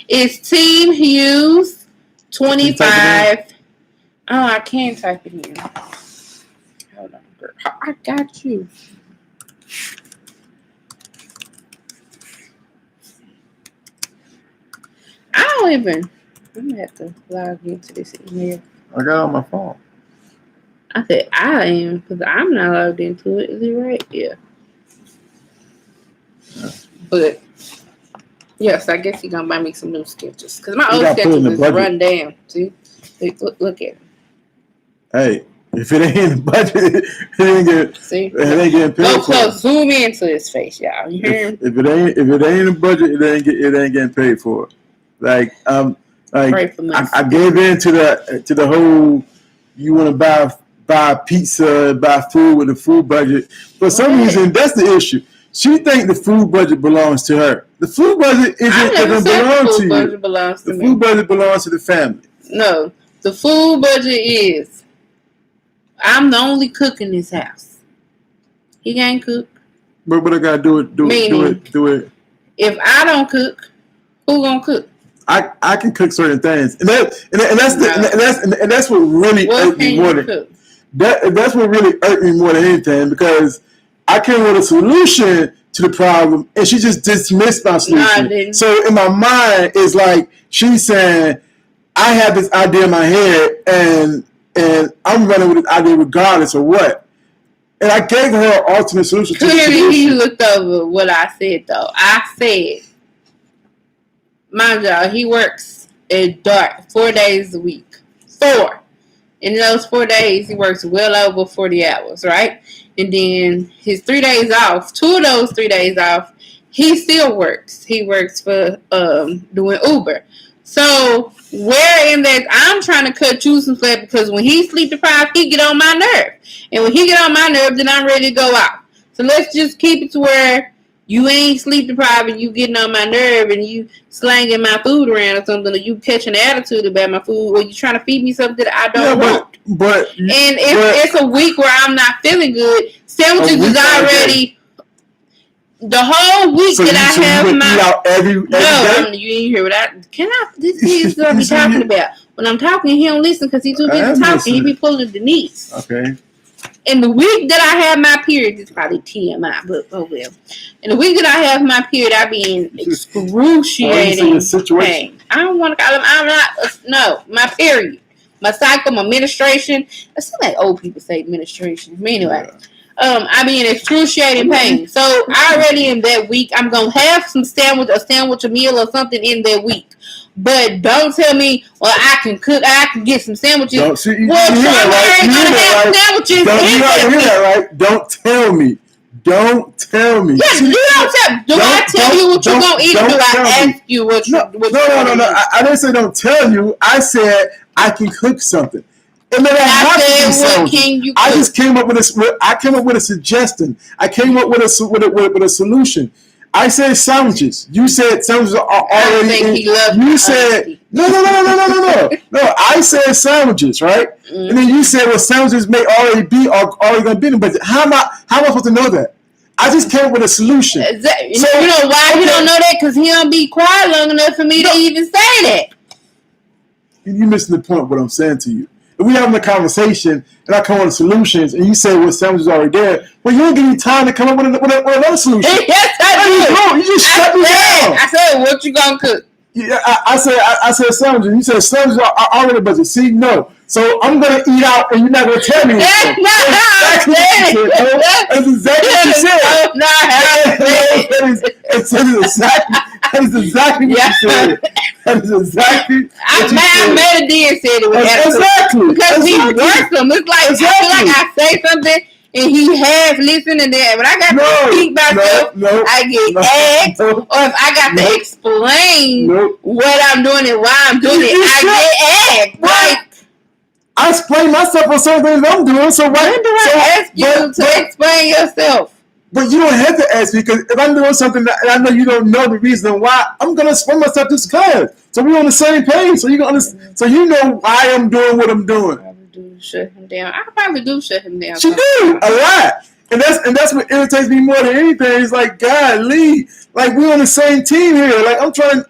S1: It's Team Hughes 25. Oh, I can't type it in. Hold on, girl. I got you. I don't even. I'm gonna have to log into this email.
S2: I got it on my phone.
S1: I said I am because I'm not logged into it. Is it right? Yeah. But yes, I guess he's gonna buy me some new sketches because my old sketches is run down. See, look at it.
S2: Hey, if it ain't in the budget, it ain't getting paid.
S1: Go close, zoom into his face, y'all. You hear him?
S2: If it ain't in the budget, it ain't getting paid for. Like I gave in to the whole you want to buy pizza, buy food with the food budget. For some reason, that's the issue. She thinks the food budget belongs to her. The food budget doesn't belong to you. The food budget belongs to the family.
S1: No, the food budget is. I'm the only cook in this house. He can't cook.
S2: But I gotta do it.
S1: If I don't cook, who gonna cook?
S2: I can cook certain things, and that's what really irked me more than that's what really irked me more than anything, because I came with a solution to the problem, and she just dismissed my solution. So in my mind, it's like she's saying, I have this idea in my head, and I'm running with this idea regardless of what. And I gave her an alternate solution.
S1: Clearly, he looked over what I said, though. I said, mind y'all, he works at dark 4 days a week. 4. In those 4 days, he works well over 40 hours, right? And then his 3 days off, 2 of those 3 days off, he still works. He works for doing Uber. So where in that I'm trying to cut you some slack because when he sleep deprived, he get on my nerve. And when he get on my nerve, then I'm ready to go out. So let's just keep it to where you ain't sleep deprived and you getting on my nerve and you slanging my food around or something, or you catching an attitude about my food, or you trying to feed me something that I don't want.
S2: But
S1: and if it's a week where I'm not feeling good, sandwiches is already the whole week so that I have my. Eat out every day? You ain't hear what I can. This is what I be talking about. When I'm talking, he don't listen because he too busy talking. He be pulling Denise.
S2: Okay.
S1: In the week that I have my period, it's probably TMI, but oh well. In the week that I have my period, I be in excruciating pain. I don't want to call them. I'm not. No, my period, my cycle, my menstruation. I seem like old people say menstruation. But anyway, I be in excruciating pain. So I already in that week, I'm gonna have a sandwich, a meal, or something in that week. But don't tell me, well, I can cook, I can get some sandwiches. Well, strawberry ain't gonna have sandwiches.
S2: You hear that, right? Don't tell me.
S1: Yes, you don't tell. Do I tell you what you're gonna eat, or do I ask you what you?
S2: No. I didn't say don't tell you. I said I can cook something. And then I said, what can you cook? I just came up with a suggestion. I came up with a solution. I said sandwiches. You said sandwiches are already. I think he loves you said no. No, I said sandwiches, right? Mm-hmm. And then you said, well, sandwiches may already gonna be in the budget. How am I supposed to know that? I just came up with a solution.
S1: So, you know why he don't know that? Because he don't be quiet long enough for me to even say that.
S2: You're missing the point of what I'm saying to you. If we having a conversation and I come up with solutions and you say, well, sandwich is already there, well, you don't give me time to come up with another solution.
S1: Yes, I do.
S2: You just shut me down.
S1: I said, what you gonna cook?
S2: Yeah, I said sandwiches. You said sandwiches are already budget. See, no. So I'm gonna eat out and you're not gonna tell me. That's exactly what you said. That's exactly what you said. That is exactly what you said. That is exactly.
S1: I made a deal said it was
S2: exactly
S1: because he works them. It's like I feel like I say something and he has listened, and then when I got to speak myself, I get asked, or if I got to explain what I'm doing and why I'm doing it, I get asked. Like
S2: I explain myself on certain things I'm doing. So why
S1: when do I ask you to explain yourself?
S2: But you don't have to ask me because if I'm doing something that I know you don't know the reason why, I'm gonna explain myself just because. So we're on the same page. So you gonna so you know why I'm doing what I'm doing.
S1: I probably do shut him down.
S2: She do a lot, and that's what irritates me more than anything. It's like, God, Lee, like we're on the same team here. Like I'm trying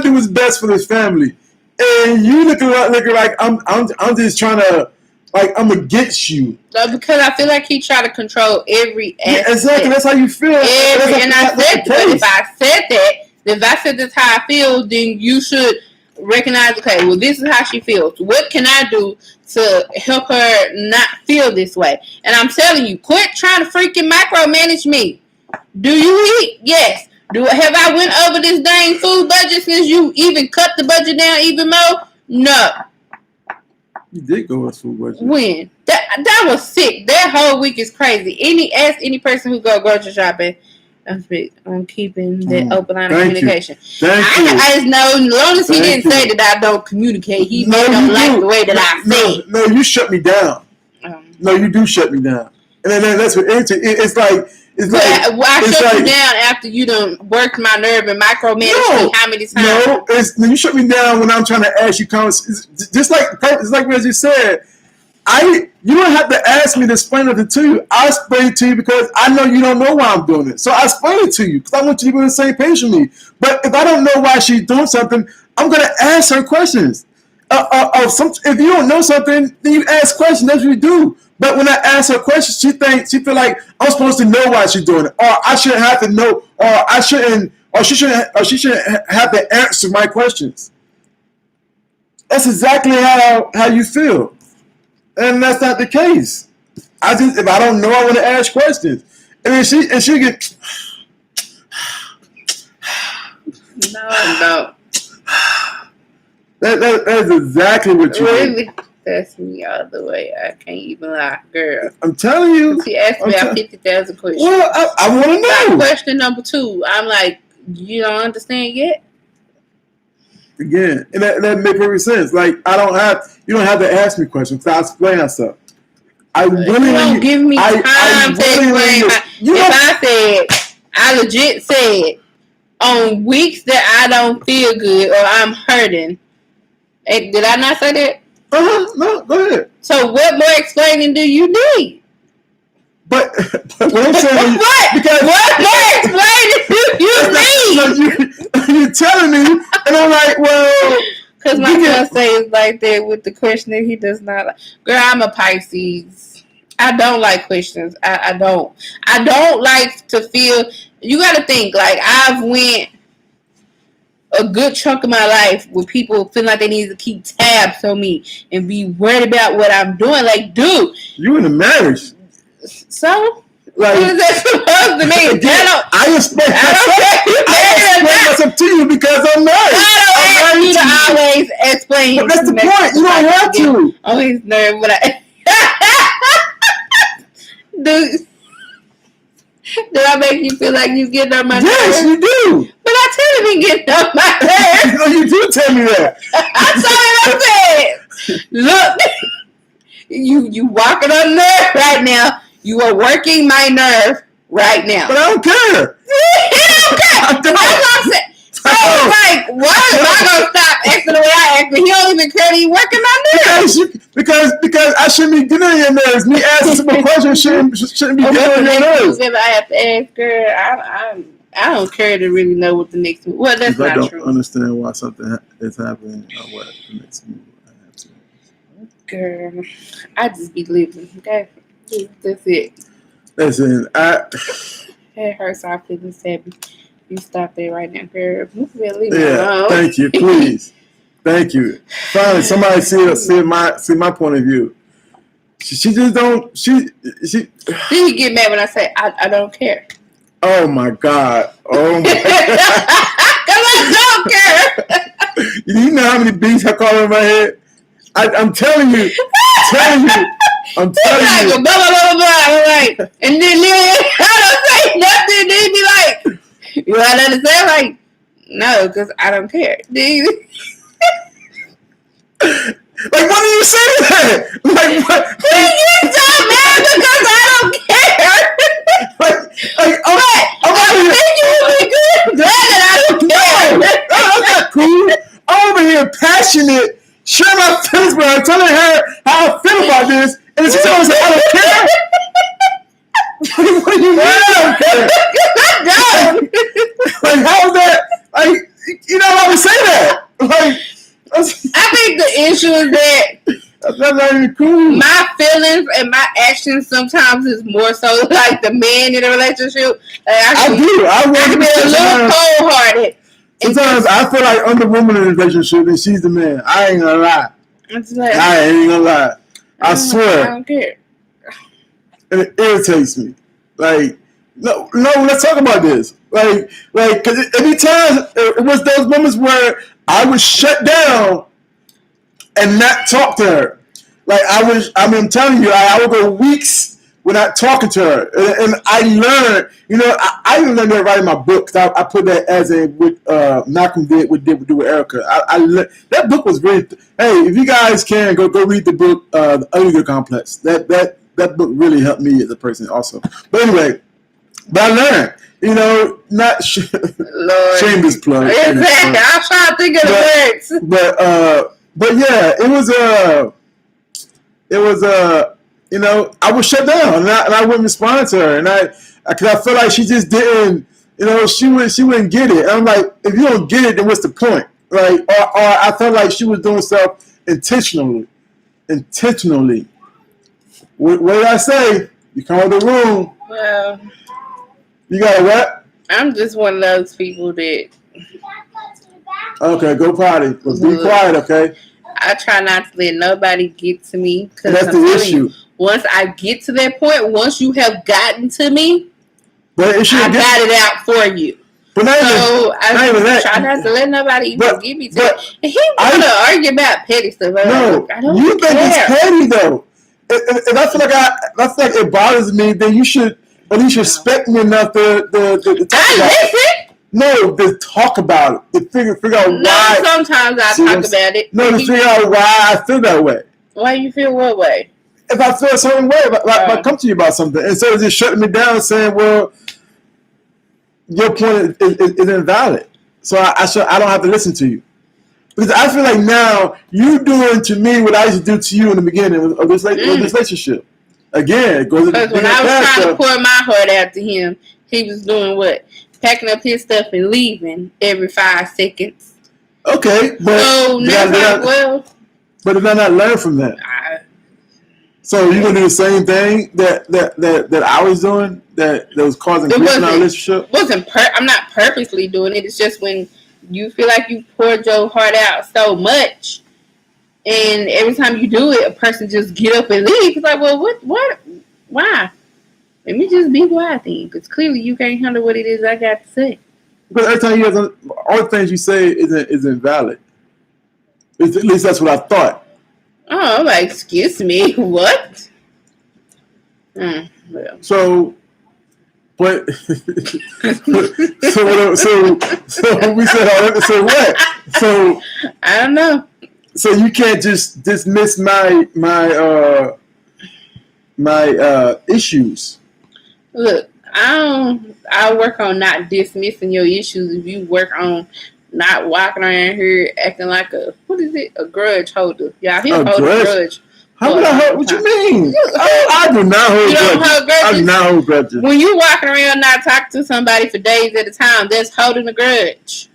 S2: to do what's best for this family, and you looking like I'm just trying to. Like, I'm against you.
S1: Because I feel like he try to control every aspect.
S2: Yeah, exactly. That's how you feel.
S1: And I said that. If I said that, if I said that's how I feel, then you should recognize, okay, well, this is how she feels. What can I do to help her not feel this way? And I'm telling you, quit trying to freaking micromanage me. Do you eat? Yes. Have I went over this dang food budget since you even cut the budget down even more? No.
S2: You did go with food budget.
S1: When? That was sick. That whole week is crazy. Ask any person who go grocery shopping. I'm keeping that open line of communication. I just know, as long as he didn't say that I don't communicate, he don't like the way that I say.
S2: No, you shut me down. No, you do shut me down. And then that's what it's like.
S1: I shut you down after you done worked my nerve and micromanaged me how many times?
S2: No, you shut me down when I'm trying to ask you comments. Just like what you said. You don't have to ask me to explain it to you. I explain it to you because I know you don't know why I'm doing it. So I explain it to you because I want you to be on the same page with me. But if I don't know why she's doing something, I'm gonna ask her questions. If you don't know something, then you ask questions. That's what you do. But when I ask her questions, she feel like I'm supposed to know why she's doing it, or I shouldn't have to know, or she shouldn't have to answer my questions. That's exactly how you feel, and that's not the case. If I don't know, I want to ask questions, and then she get
S1: no.
S2: That's exactly what you
S1: really. That's me all the way. I can't even lie, girl.
S2: I'm telling you.
S1: She asked me 50,000 questions.
S2: Well, I want to know.
S1: Question number 2. I'm like, you don't understand yet?
S2: Again, and that makes perfect sense. Like you don't have to ask me questions because I explain myself. I willingly,
S1: you don't give me time
S2: I
S1: to explain. I legit said, on weeks that I don't feel good or I'm hurting. Did I not say that?
S2: No, go ahead.
S1: So what more explaining do you need?
S2: But what I'm saying
S1: what more explaining do you need?
S2: You're telling me, and I'm like, well,
S1: because my fiance is like that with the question that he does not like. Girl, I'm a Pisces. I don't like questions. I don't like to feel. You got to think like I've went a good chunk of my life with people feeling like they need to keep tabs on me and be worried about what I'm doing. Like, dude,
S2: you in a marriage,
S1: so like, what is that supposed to mean?
S2: I explain myself to you because I'm married.
S1: I don't ask you to always explain.
S2: But that's the point. You don't have to.
S1: Always nerve when I. Dude, did I make you feel like you getting on my nerves?
S2: Yes, you do.
S1: But I tell you getting on my nerves.
S2: No, you do tell me that.
S1: I said, look, you walking on nerve right now. You are working my nerve right now.
S2: But I don't care.
S1: I don't care. That's what I'm saying. So, like, why am I going to stop acting the way I act? But he don't even care that he working my nerves.
S2: Because I shouldn't be getting on your nerves. Me asking some questions shouldn't be getting on your nerves.
S1: If I have to ask her, I don't care to really know what the next move. Well, that's not true.
S2: I don't understand why something is happening or what the next move I have to.
S1: Girl, I just be living, okay? That's it.
S2: Listen,
S1: it hurts our feelings, happy. You stop there right now, girl. Leave me
S2: alone. Thank you, please. Thank you. Finally, somebody see my point of view. She just don't. She.
S1: Then you get mad when I say I don't care.
S2: Oh my God! Oh my God!
S1: Cause I don't care.
S2: You know how many beats I call in my head? I'm telling you. I'm telling you.
S1: Blah, blah, blah, blah. I'm like, and then I don't say nothing. Then be like, you got nothing to say? Like, no, because I don't care.
S2: Like, what do you say to that? Like, what?
S1: You so mad because I don't care. I think you would be good. Glad that I don't care.
S2: That's not cool. I'm over here passionate, sharing my feelings with her, telling her how I feel about this, and she tells me I don't care. What do you mean I don't care?
S1: I don't.
S2: Like, how's that? Like, you know how to say that? Like,
S1: I think the issue is that
S2: that's not even cool.
S1: my feelings and my actions sometimes is more so like the man in a relationship. Like I do. I can be a little cold-hearted.
S2: Sometimes I feel like I'm the woman in the relationship and she's the man. I ain't gonna lie.
S1: Like,
S2: I ain't gonna lie. I swear.
S1: I don't care.
S2: And it irritates me. Like, no, let's talk about this. Like, because every time it was those moments where I was shut down and not talk to her. Like, I'm telling you, I would go weeks without talking to her. And I learned, I even learned that right in my book. I put that as what Malcolm did with Erica. That book was really, hey, if you guys can, go read the book, The Ugly Good Complex. That book really helped me as a person also. But anyway, I learned, not shameless plug.
S1: Exactly. I'm trying to think of the words.
S2: But yeah, it was I was shut down and I wouldn't respond to her, and because I felt like she just didn't, she wouldn't get it. And I'm like, if you don't get it, then what's the point? Like, or I felt like she was doing stuff intentionally. What did I say? You come in the room.
S1: Well,
S2: you got a what?
S1: I'm just one of those people that.
S2: Okay, go potty. But be quiet, okay?
S1: I try not to let nobody get to me.
S2: That's the issue.
S1: Once I get to that point, once you have gotten to me,
S2: but
S1: I got it out for you.
S2: But
S1: I try not to let nobody even give me to it. And he want to argue about petty stuff.
S2: No,
S1: I don't
S2: you think
S1: care.
S2: it's petty though. If I feel like it bothers me, then you should at least respect me enough to talk about it. No, to talk about it. To figure out why.
S1: No, sometimes I talk about it.
S2: No, to figure out why I feel that way.
S1: Why you feel what way?
S2: If I feel a certain way, if I come to you about something, instead of just shutting me down and saying, well, your point is invalid. So I don't have to listen to you. Because I feel like now you doing to me what I used to do to you in the beginning of this relationship. Again, it goes
S1: because when I was trying to pour my heart out to him, he was doing what? Packing up his stuff and leaving every 5 seconds.
S2: Okay, but
S1: so
S2: but did I not learn from that? So you're gonna do the same thing that I was doing that was causing grief in our relationship?
S1: I'm not purposely doing it. It's just when you feel like you poured your heart out so much, and every time you do it, a person just get up and leave. It's like, well, what, why? Let me just be quiet then, because clearly you can't handle what it is I got to say.
S2: But every time you have all the things you say isn't valid. At least that's what I thought.
S1: Oh, I'm like, excuse me, what? Well.
S2: So, but so we said all that. So what? So
S1: I don't know.
S2: So you can't just dismiss my issues.
S1: Look, I work on not dismissing your issues. If you work on not walking around here acting like a grudge holder. Yeah, he'll hold a grudge.
S2: How would I hold? What you mean? I do not hold grudges. You don't hold grudges? I do not hold grudges.
S1: When you walking around not talking to somebody for days at a time, that's holding a grudge.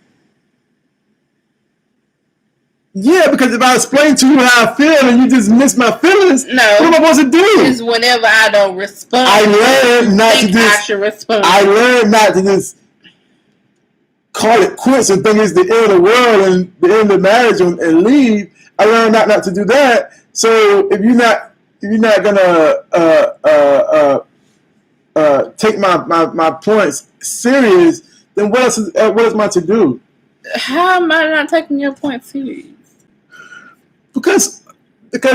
S2: Yeah, because if I explain to you how I feel and you just miss my feelings, what am I supposed to do?
S1: Is whenever I don't respond,
S2: I learned not to just.
S1: I should respond.
S2: I learned not to just call it quits and think it's the end of the world and the end of marriage and leave. I learned not to do that. So if you're not gonna take my points serious, then what is my to do?
S1: How am I not taking your point serious?
S2: Because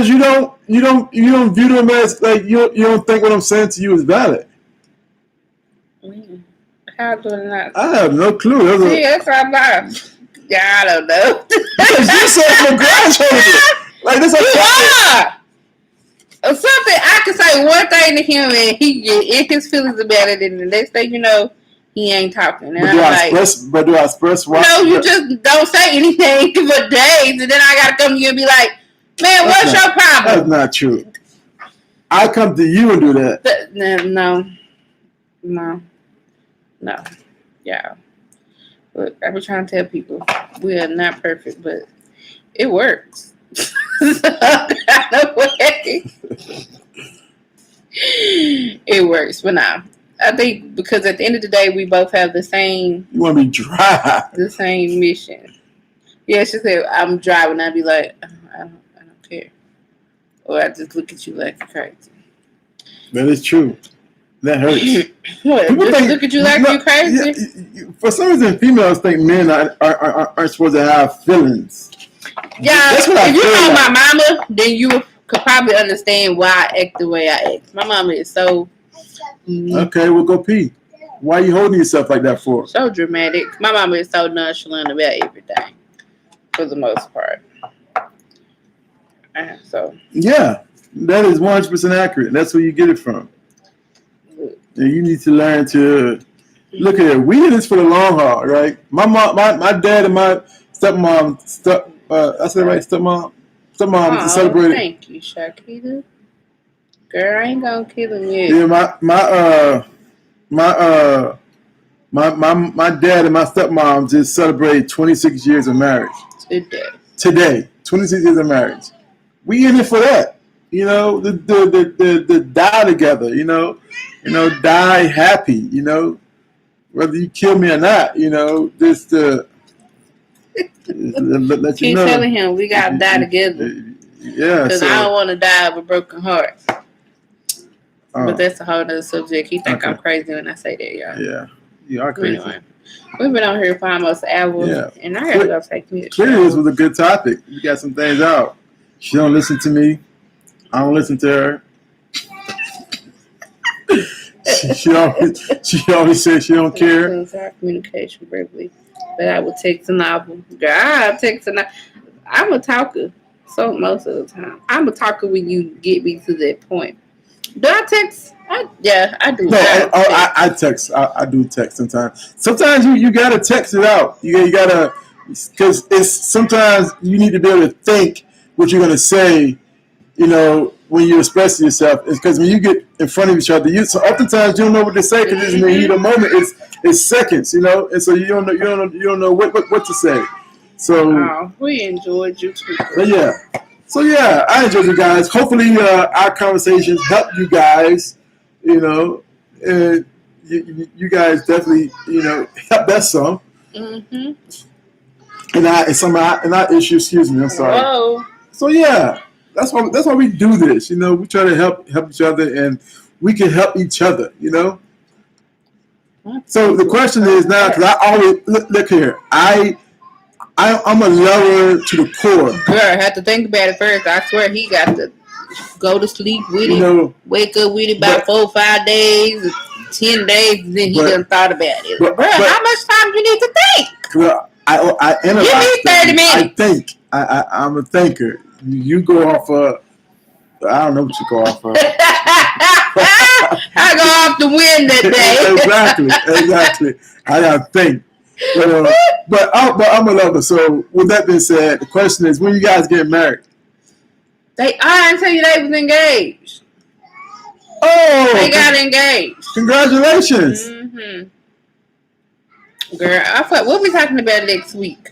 S2: you don't view them as like you don't think what I'm saying to you is valid.
S1: How do I not?
S2: I have no clue.
S1: Yes, I'm not. Yeah, I don't know.
S2: Because you said for grudge holder. Like this is
S1: something I can say one thing to him and he get in his feelings about it, and the next thing you know, he ain't talking. And
S2: do I express why?
S1: No, you just don't say anything for days, and then I gotta come to you and be like, man, what's your problem?
S2: That's not true. I come to you and do that.
S1: No. Yeah. Look, I be trying to tell people we are not perfect, but it works. It works, but nah. I think because at the end of the day, we both have the same.
S2: You want me dry?
S1: The same mission. Yeah, she said, "I'm driving." I'd be like, I don't care, or I just look at you like you're crazy.
S2: That is true. That hurts.
S1: What? People just look at you like you're crazy.
S2: Yeah, for some reason, females think men aren't supposed to have feelings.
S1: Yeah, if you know my mama, then you could probably understand why I act the way I act. My mama is so.
S2: Okay, we'll go pee. Why are you holding yourself like that for?
S1: So dramatic. My mama is so nonchalant about everything, for the most part. So. Yeah,
S2: that is 100% accurate. That's where you get it from. And you need to learn to look at it. We in this for the long haul, right? My mom, my dad, and my stepmom. I said right, stepmom celebrated.
S1: Thank you, Shakita. Girl, I ain't gonna kill him yet.
S2: Yeah, my dad and my stepmom just celebrated 26 years of marriage. Today, 26 years of marriage. We in it for that. You know, the die together. You know, die happy. You know, whether you kill me or not. You know, just let you
S1: Keep
S2: know.
S1: telling him we gotta die together.
S2: Yeah,
S1: because I don't want to die of a broken heart. But that's a whole other subject. He think I'm crazy when I say that, y'all.
S2: Yeah, you are crazy.
S1: Anyway, we've been on here for almost an hour, and I gotta go take me a shower.
S2: Clearly, this was a good topic. You got some things out. She don't listen to me. I don't listen to her. she always says she don't care.
S1: Because our communication verbally. But I would text a novel. Girl, I text a novel. I'm a talker. So most of the time. I'm a talker when you get me to that point. Do I text? I do.
S2: No, I text. I do text sometimes. Sometimes you gotta text it out. You gotta, because it's sometimes you need to be able to think what you're gonna say. You know, when you express yourself, it's because when you get in front of each other, so oftentimes you don't know what to say because it's in the heat of the moment. It's seconds, you know, and so you don't know what to say. So
S1: we enjoyed you too.
S2: So I enjoyed you guys. Hopefully, our conversations help you guys. You know, and you guys definitely help that some.
S1: Mm-hmm.
S2: And our issue. Excuse me. I'm sorry.
S1: Whoa.
S2: So that's why we do this. You know, we try to help each other, and we can help each other. You know. So the question is now, because I always look here. I'm a lover to the core.
S1: Girl, I had to think about it first. I swear he got to go to sleep with it, wake up with it about 4 or 5 days, 10 days, and then he done thought about it. But how much time do you need to think?
S2: Well, I analyze.
S1: Give me 30 minutes.
S2: I think. I'm a thinker. You go off of, I don't know what you go off of.
S1: I go off the wind that
S2: day. Exactly. I gotta think. But I'm a lover. So with that being said, the question is, when you guys get married?
S1: I didn't tell you they was engaged.
S2: Oh,
S1: they got engaged.
S2: Congratulations.
S1: Mm-hmm. Girl, I thought we'll be talking about next week.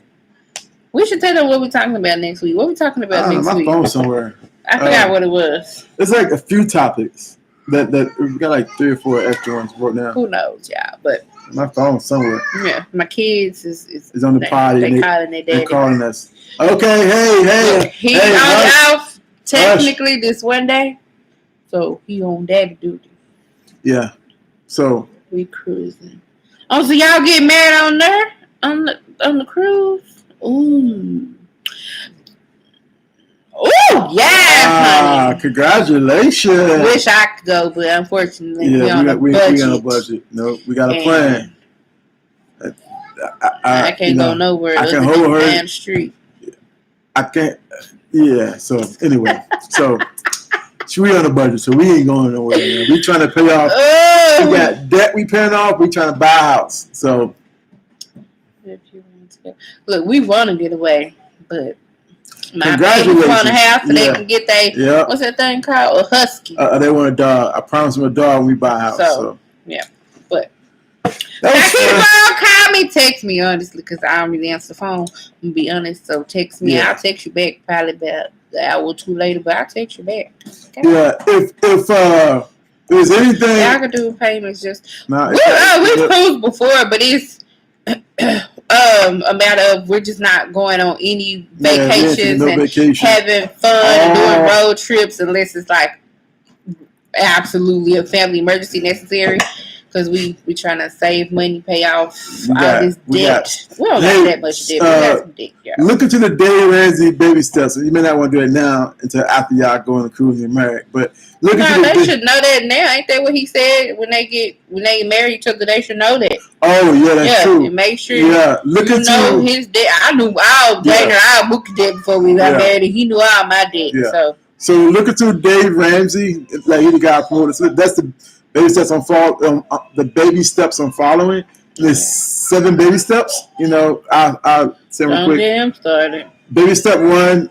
S1: We should tell them what we're talking about next week. What we talking about next week?
S2: My phone somewhere.
S1: I forgot what it was.
S2: It's like a few topics that we got like 3 or 4 extra ones right now.
S1: Who knows, y'all? But
S2: my phone somewhere.
S1: Yeah, my kids is
S2: on the potty.
S1: They calling their daddy.
S2: They calling us. Okay, hey.
S1: He off technically this one day, so he on daddy duty.
S2: Yeah. So
S1: we cruising. Oh, so y'all get married on there on the cruise? Ooh. Ooh, yes, honey.
S2: Congratulations.
S1: Wish I could go, but unfortunately, we on a budget.
S2: We on a budget. No, we got a plan.
S1: I can't go nowhere other than down the street.
S2: I can't. Yeah, so anyway. We on a budget, so we ain't going nowhere. Man. We trying to pay off. We got debt we paying off. We trying to buy a house. So.
S1: Look, we want to get away, but my
S2: congratulations.
S1: parents want a house so they can get their what's that thing called? A husky.
S2: They want a dog. I promised them a dog when we buy a house. So.
S1: Yeah, but now people call me, text me honestly because I don't really answer the phone. I'm gonna be honest, so text me. I'll text you back probably about an hour or two later, but I'll text you back. Okay?
S2: Yeah, if there's anything
S1: y'all can do payments just we cruised before, but it's a matter of we're just not going on any vacations and having fun and doing road trips unless it's like absolutely a family emergency necessary. Because we trying to save money, pay off all this debt. We don't got that much debt. We got some debt, y'all.
S2: Look into the Dave Ramsey baby steps. You may not want to do it now until after y'all go on the cruise and married. But look into
S1: they should know that now. Ain't that what he said? When they get married each other, they should know that.
S2: Oh yeah, that's true.
S1: And make sure
S2: look
S1: you know his debt. I knew all Mookie debt before we got married, and he knew all my debt.
S2: Yeah. So look into Dave Ramsey, like he the guy promoted. So that's the baby steps the baby steps I'm following. There's 7 baby steps. You know, I'll say real quick.
S1: Don't get him started.
S2: Baby step 1,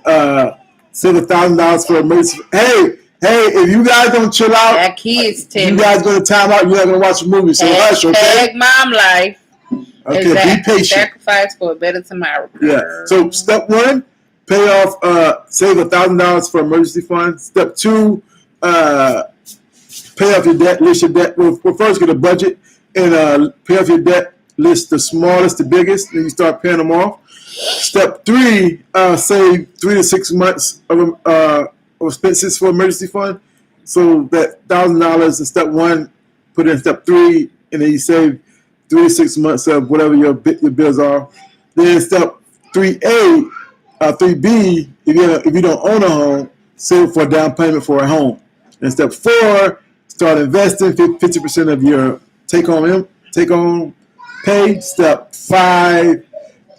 S2: save $1,000 for emergency. Hey, if you guys don't chill out,
S1: that kids
S2: you guys going to time out. You're not going to watch a movie. So hush, okay?
S1: Mom life.
S2: Okay, exactly. Be patient.
S1: Sacrifice for a better tomorrow.
S2: Yeah. So step 1, pay off, save $1,000 for emergency fund. Step 2, pay off your debt, list your debt. Well, first get a budget and pay off your debt, list the smallest to biggest, then you start paying them off. Step 3, save 3 to 6 months of expenses for emergency fund. So that $1,000 in step 1, put in step 3, and then you save 3 to 6 months of whatever your bills are. Then step 3A, 3B, if you don't own a home, save for a down payment for a home. And step 4, Start investing 50% of your take home pay. Step 5,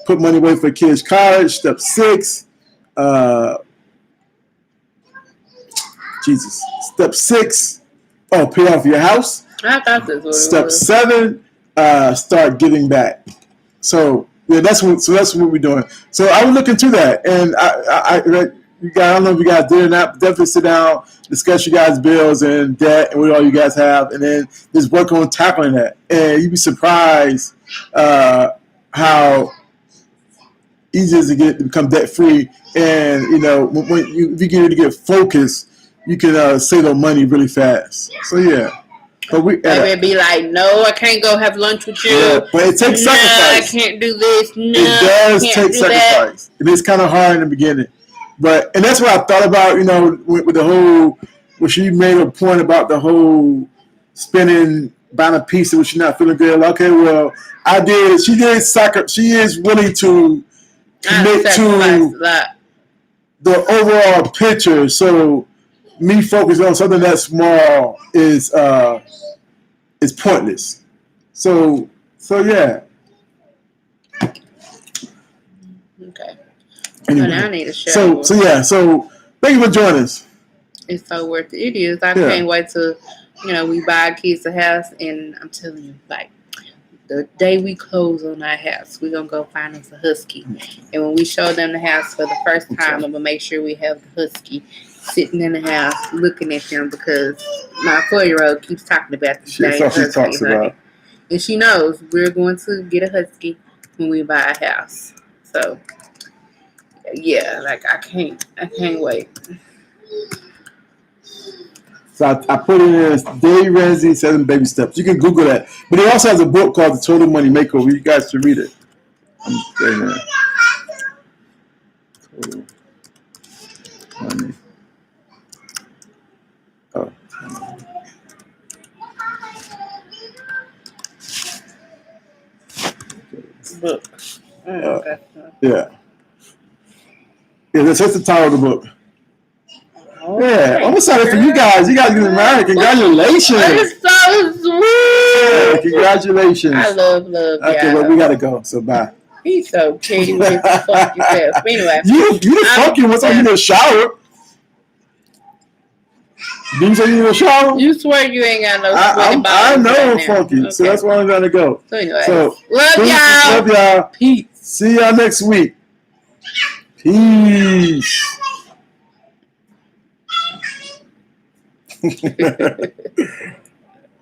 S2: put money away for kids' college. Step 6, Step 6, pay off your house.
S1: I thought this was
S2: Step 7, start giving back. So yeah, that's what we're doing. So I would look into that, and I don't know if you guys did or not. But definitely sit down, discuss you guys' bills and debt and what all you guys have, and then just work on tackling that. And you'd be surprised how easy it is to become debt free. And when if you get focused, you can save the money really fast. So yeah. But
S1: maybe be like, no, I can't go have lunch with you.
S2: Yeah, but it takes sacrifice.
S1: I can't do this. No,
S2: it does take sacrifice. It is kind of hard in the beginning, and that's what I thought about. With the whole, where she made a point about the whole buying a pizza when she's not feeling good. Okay, well, I did. She did sacrifice. She is willing to commit to the overall picture. So me focusing on something that small is pointless. So yeah.
S1: Okay.
S2: Anyway,
S1: I need to share.
S2: So thank you for joining us.
S1: It's so worth it. It is. I can't wait till we buy our kids a house, and I'm telling you, like, the day we close on our house, we're gonna go find us a husky. And when we show them the house for the first time, I'm gonna make sure we have the husky sitting in the house looking at them, because my 4-year-old keeps talking about this dang husky. And she knows we're going to get a husky when we buy a house. So yeah, like I can't wait.
S2: So I put in there Dave Ramsey 7 Baby Steps. You can Google that. But he also has a book called The Total Money Makeover. You guys should read it. I'm saying that. Total Money. Oh.
S1: Book.
S2: Yeah. That's the title of the book. Yeah, I'm excited for you guys. You guys getting married. Congratulations.
S1: It's so sweet.
S2: Yeah, congratulations.
S1: I love.
S2: Okay, well, we got to go. So, bye.
S1: He's so petty with his funky self. Anyway.
S2: You the funky one. So you need a shower. Didn't you say you need a shower?
S1: You swear you ain't got no
S2: I know I'm funky. Okay. So that's why I'm going to go.
S1: So anyway.
S2: Love
S1: y'all.
S2: Love y'all.
S1: Peace.
S2: See y'all next week. Peace.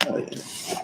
S2: Oh, yeah.